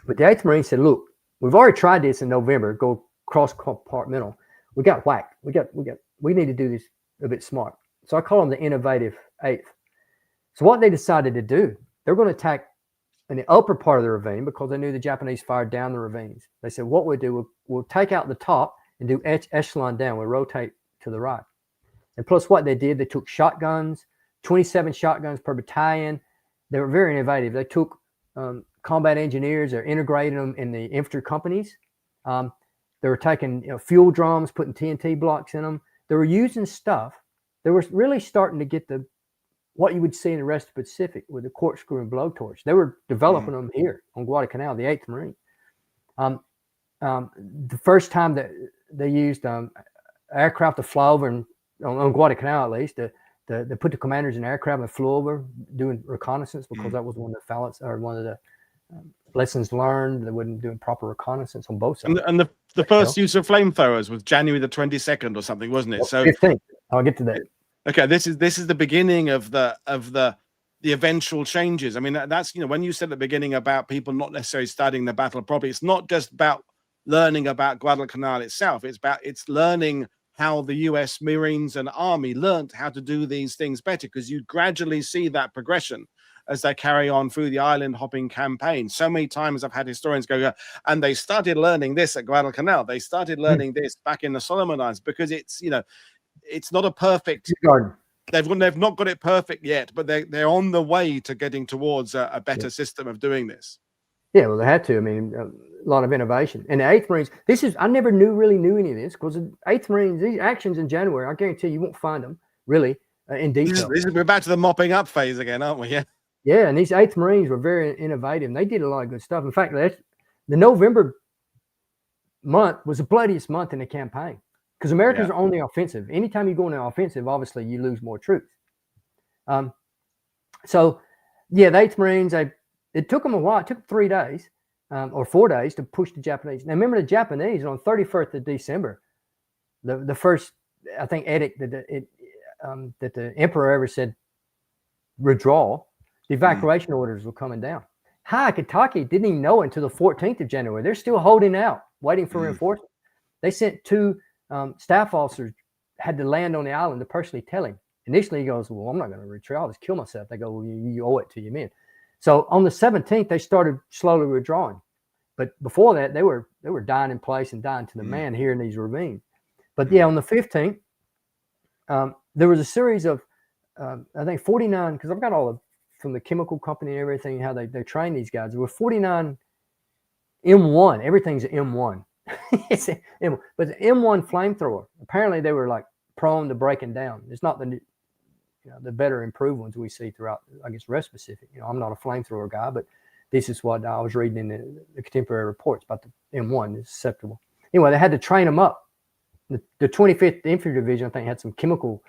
But the 8th Marine said, look, we've already tried this in November, go cross-compartmental. We got whacked. We need to do this a bit smart. So I call them the innovative 8th. So what they decided to do, they're going to attack in the upper part of the ravine, because they knew the Japanese fired down the ravines. They said, what we'll do, we'll take out the top and do echelon down. We'll rotate to the right. And plus what they did, they took shotguns, 27 shotguns per battalion. They were very innovative. They took combat engineers, they're integrating them in the infantry companies. They were taking fuel drums, putting TNT blocks in them. They were using stuff. They were really starting to get what you would see in the rest of the Pacific with the corkscrew and blowtorch. They were developing them here on Guadalcanal, the 8th Marine. The first time that they used aircraft to fly over, on Guadalcanal at least, they put the commanders in aircraft and flew over doing reconnaissance, because that was one of the lessons learned. They weren't doing proper reconnaissance on both sides. And the first use of flamethrowers was January the 22nd or something, wasn't it? So 15th. I'll get to that. Okay, this is the beginning of the eventual changes. I mean, that's, when you said at the beginning about people not necessarily studying the battle properly, it's not just about learning about Guadalcanal itself. It's learning how the US Marines and Army learned how to do these things better, because you gradually see that progression as they carry on through the island hopping campaign. So many times I've had historians go, and they started learning this at Guadalcanal. They started learning this back in the Solomon Islands, because it's not a perfect. They've not got it perfect yet, but they're on the way to getting towards a better system of doing this. Yeah, well, they had to. I mean, a lot of innovation. And the 8th Marines, I never really knew any of this, because the 8th Marines, these actions in January, I guarantee you won't find them really in detail. We're back to the mopping up phase again, aren't we? Yeah. Yeah, and these 8th Marines were very innovative. And they did a lot of good stuff. In fact, the November month was the bloodiest month in the campaign, because Americans are on the offensive. Anytime you go on the offensive, obviously you lose more troops. So, yeah, the 8th Marines, it took them a while. It took 3 days or 4 days to push the Japanese. Now, remember the Japanese on 31st of December, the first, I think, edict that the emperor ever said, withdraw, the evacuation orders were coming down. Hayakitake didn't even know it until the 14th of January. They're still holding out, waiting for reinforcements. They sent 2 staff officers, had to land on the island to personally tell him. Initially, he goes, well, I'm not going to retreat. I'll just kill myself. They go, well, you owe it to your men. So on the 17th, they started slowly withdrawing. But before that, they were dying in place and dying to the man here in these ravines. But yeah, on the 15th, there was a series of, I think 49, because I've got all the from the chemical company and everything, how they train these guys. There were 49 M1. Everything's an M1. It's but the M1 flamethrower. Apparently, they were like prone to breaking down. It's not the the better improved ones we see throughout, I guess, West Pacific. I'm not a flamethrower guy, but this is what I was reading in the contemporary reports about the M1 is susceptible. Anyway, they had to train them up. The 25th Infantry Division, I think, had some chemical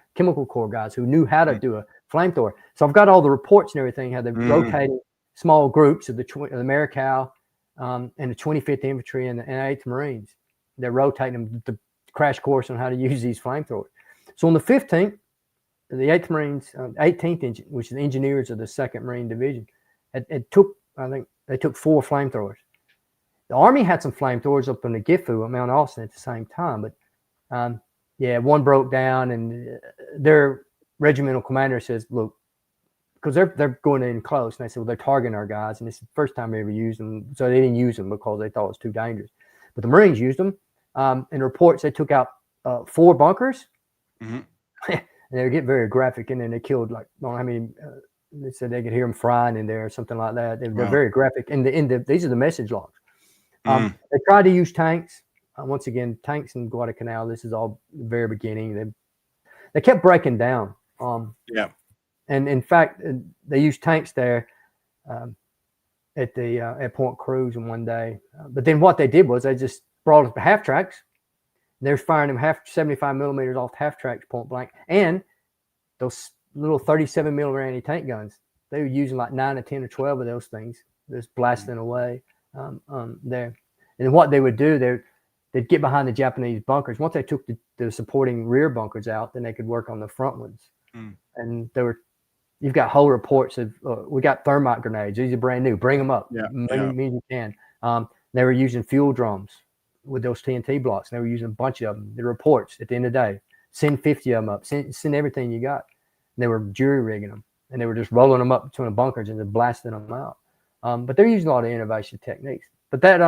corps guys who knew how to do a flamethrower. So I've got all the reports and everything, how they're rotating small groups of the Matanikau and the 25th Infantry and the 8th Marines. They're rotating them to crash course on how to use these flamethrowers. So on the 15th, the 8th Marines, 18th, which is the engineers of the 2nd Marine Division, it took, I think, they took 4 flamethrowers. The Army had some flamethrowers up in the Gifu at Mount Austin at the same time, but one broke down, and their regimental commander says, look, because they're going in close, and they said, well, they're targeting our guys, and it's the first time they ever used them, so they didn't use them because they thought it was too dangerous. But the Marines used them. In reports, they took out 4 bunkers, and they would get very graphic, and then they killed, like, I don't know how many, they said they could hear them frying in there or something like that. They're very graphic, and these are the message logs. They tried to use tanks. Once again, tanks in Guadalcanal, this is all the very beginning. They kept breaking down. And in fact, they used tanks there at Point Cruz in one day. But then what they did was they just brought up half tracks. They're firing them 75 millimeters off half tracks point blank. And those little 37 millimeter anti-tank guns, they were using like 9 or 10 or 12 of those things, just blasting away there. And what they would do, they'd get behind the Japanese bunkers. Once they took the supporting rear bunkers out, then they could work on the front ones. And you've got whole reports of, we got thermite grenades. These are brand new. Bring them up. Means you can. They were using fuel drums with those TNT blocks. They were using a bunch of them. The reports at the end of the day, send 50 of them up. Send everything you got. And they were jury rigging them, and they were just rolling them up between the bunkers and then blasting them out. But they're using a lot of innovation techniques. But that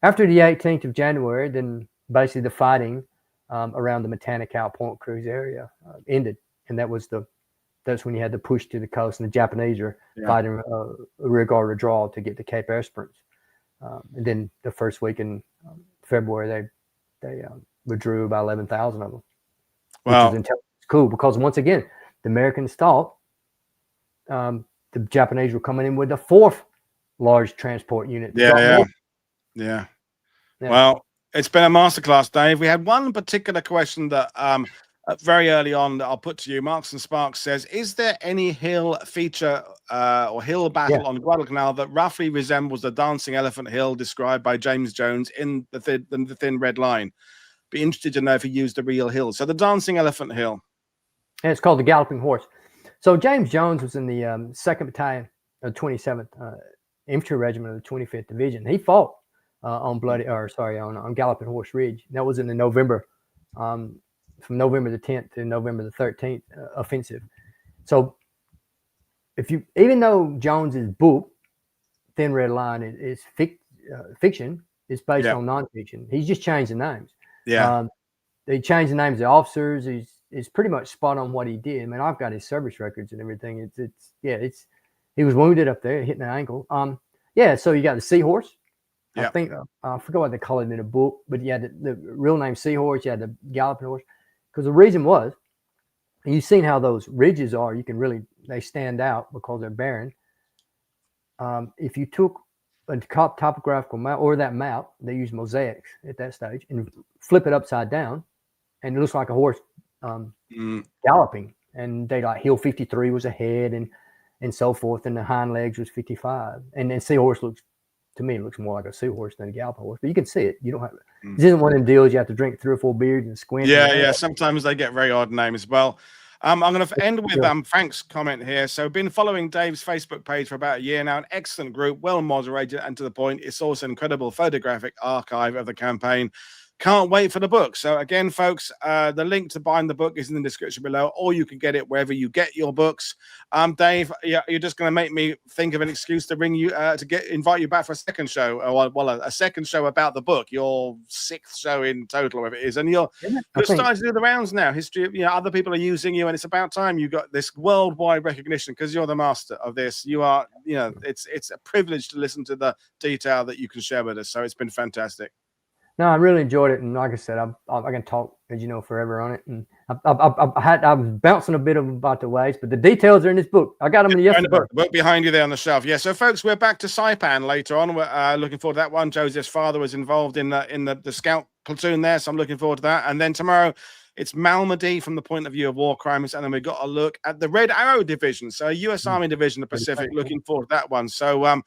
after the 18th of January, then basically the fighting around the Matanikau Point Cruz area ended, and that's when you had to push to the coast, and the Japanese are fighting a rearguard or draw to get to Cape Esperance. And then the first week in February, they withdrew about 11,000 of them. Wow, which is cool, because once again, the Americans thought the Japanese were coming in with the 4th large transport unit. Yeah. Well, it's been a masterclass, Dave. We had one particular question that very early on that I'll put to you. Marks and Sparks says, is there any hill feature or hill battle on Guadalcanal that roughly resembles the Dancing Elephant Hill described by James Jones in the Thin Red Line? Be interested to know if he used a real hill. So the Dancing Elephant Hill. And it's called the Galloping Horse. So James Jones was in the 2nd Battalion of 27th Infantry Regiment of the 25th Division. He fought on Galloping Horse Ridge. That was in the November, from November the 10th to November the 13th offensive. So even though Jones's book, Thin Red Line, is fiction, it's based on nonfiction. He's just changed the names. They changed the names of the officers. He's pretty much spot on what he did. I mean, I've got his service records and everything. He was wounded up there, hitting an ankle. So you got the Seahorse. I think I forgot what they call it in the book, but you had the real name Seahorse. You had the Galloping Horse, because the reason was, and you've seen how those ridges are. They stand out because they're barren. If you took a topographical map or that map, they use mosaics at that stage, and flip it upside down, and it looks like a horse galloping. And they like Hill 53 was ahead, and so forth, and the hind legs was 55, and then Seahorse looks more like a seahorse than a galloping horse, but you can see it. You don't have this isn't one of them deals you have to drink 3 or 4 beers and squint. Sometimes they get very odd names. Well, I'm going to end with Frank's comment here. So, been following Dave's Facebook page for about a year now. An excellent group, well moderated and to the point. It's also an incredible photographic archive of the campaign. can't wait for the book. So again, folks, the link to buying the book is in the description below, or you can get it wherever you get your books. Dave, you're just going to make me think of an excuse to bring you invite you back for a second show, or a second show about the book, your 6th show in total, whatever it is, and you're starting to do the rounds now. History, other people are using you, and it's about time you got this worldwide recognition because you're the master of this. You are, it's a privilege to listen to the detail that you can share with us. So it's been fantastic. No, I really enjoyed it, and like I said, I can talk, as you know, forever on it. And I was bouncing a bit about the ways, but the details are in this book. I got them in yesterday's book. The book behind you there on the shelf. Yeah. So, folks, we're back to Saipan later on. We're looking forward to that one. Joseph's father was involved in the scout platoon there, so I'm looking forward to that. And then tomorrow, it's Malmedy from the point of view of war crimes, and then we got a look at the Red Arrow Division, so a U.S. Army division of the Pacific. Looking forward to that one. So,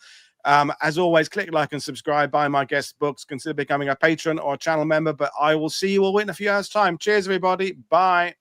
as always, click like and subscribe, buy my guest books, consider becoming a patron or a channel member, but I will see you all in a few hours' time. Cheers, everybody. Bye.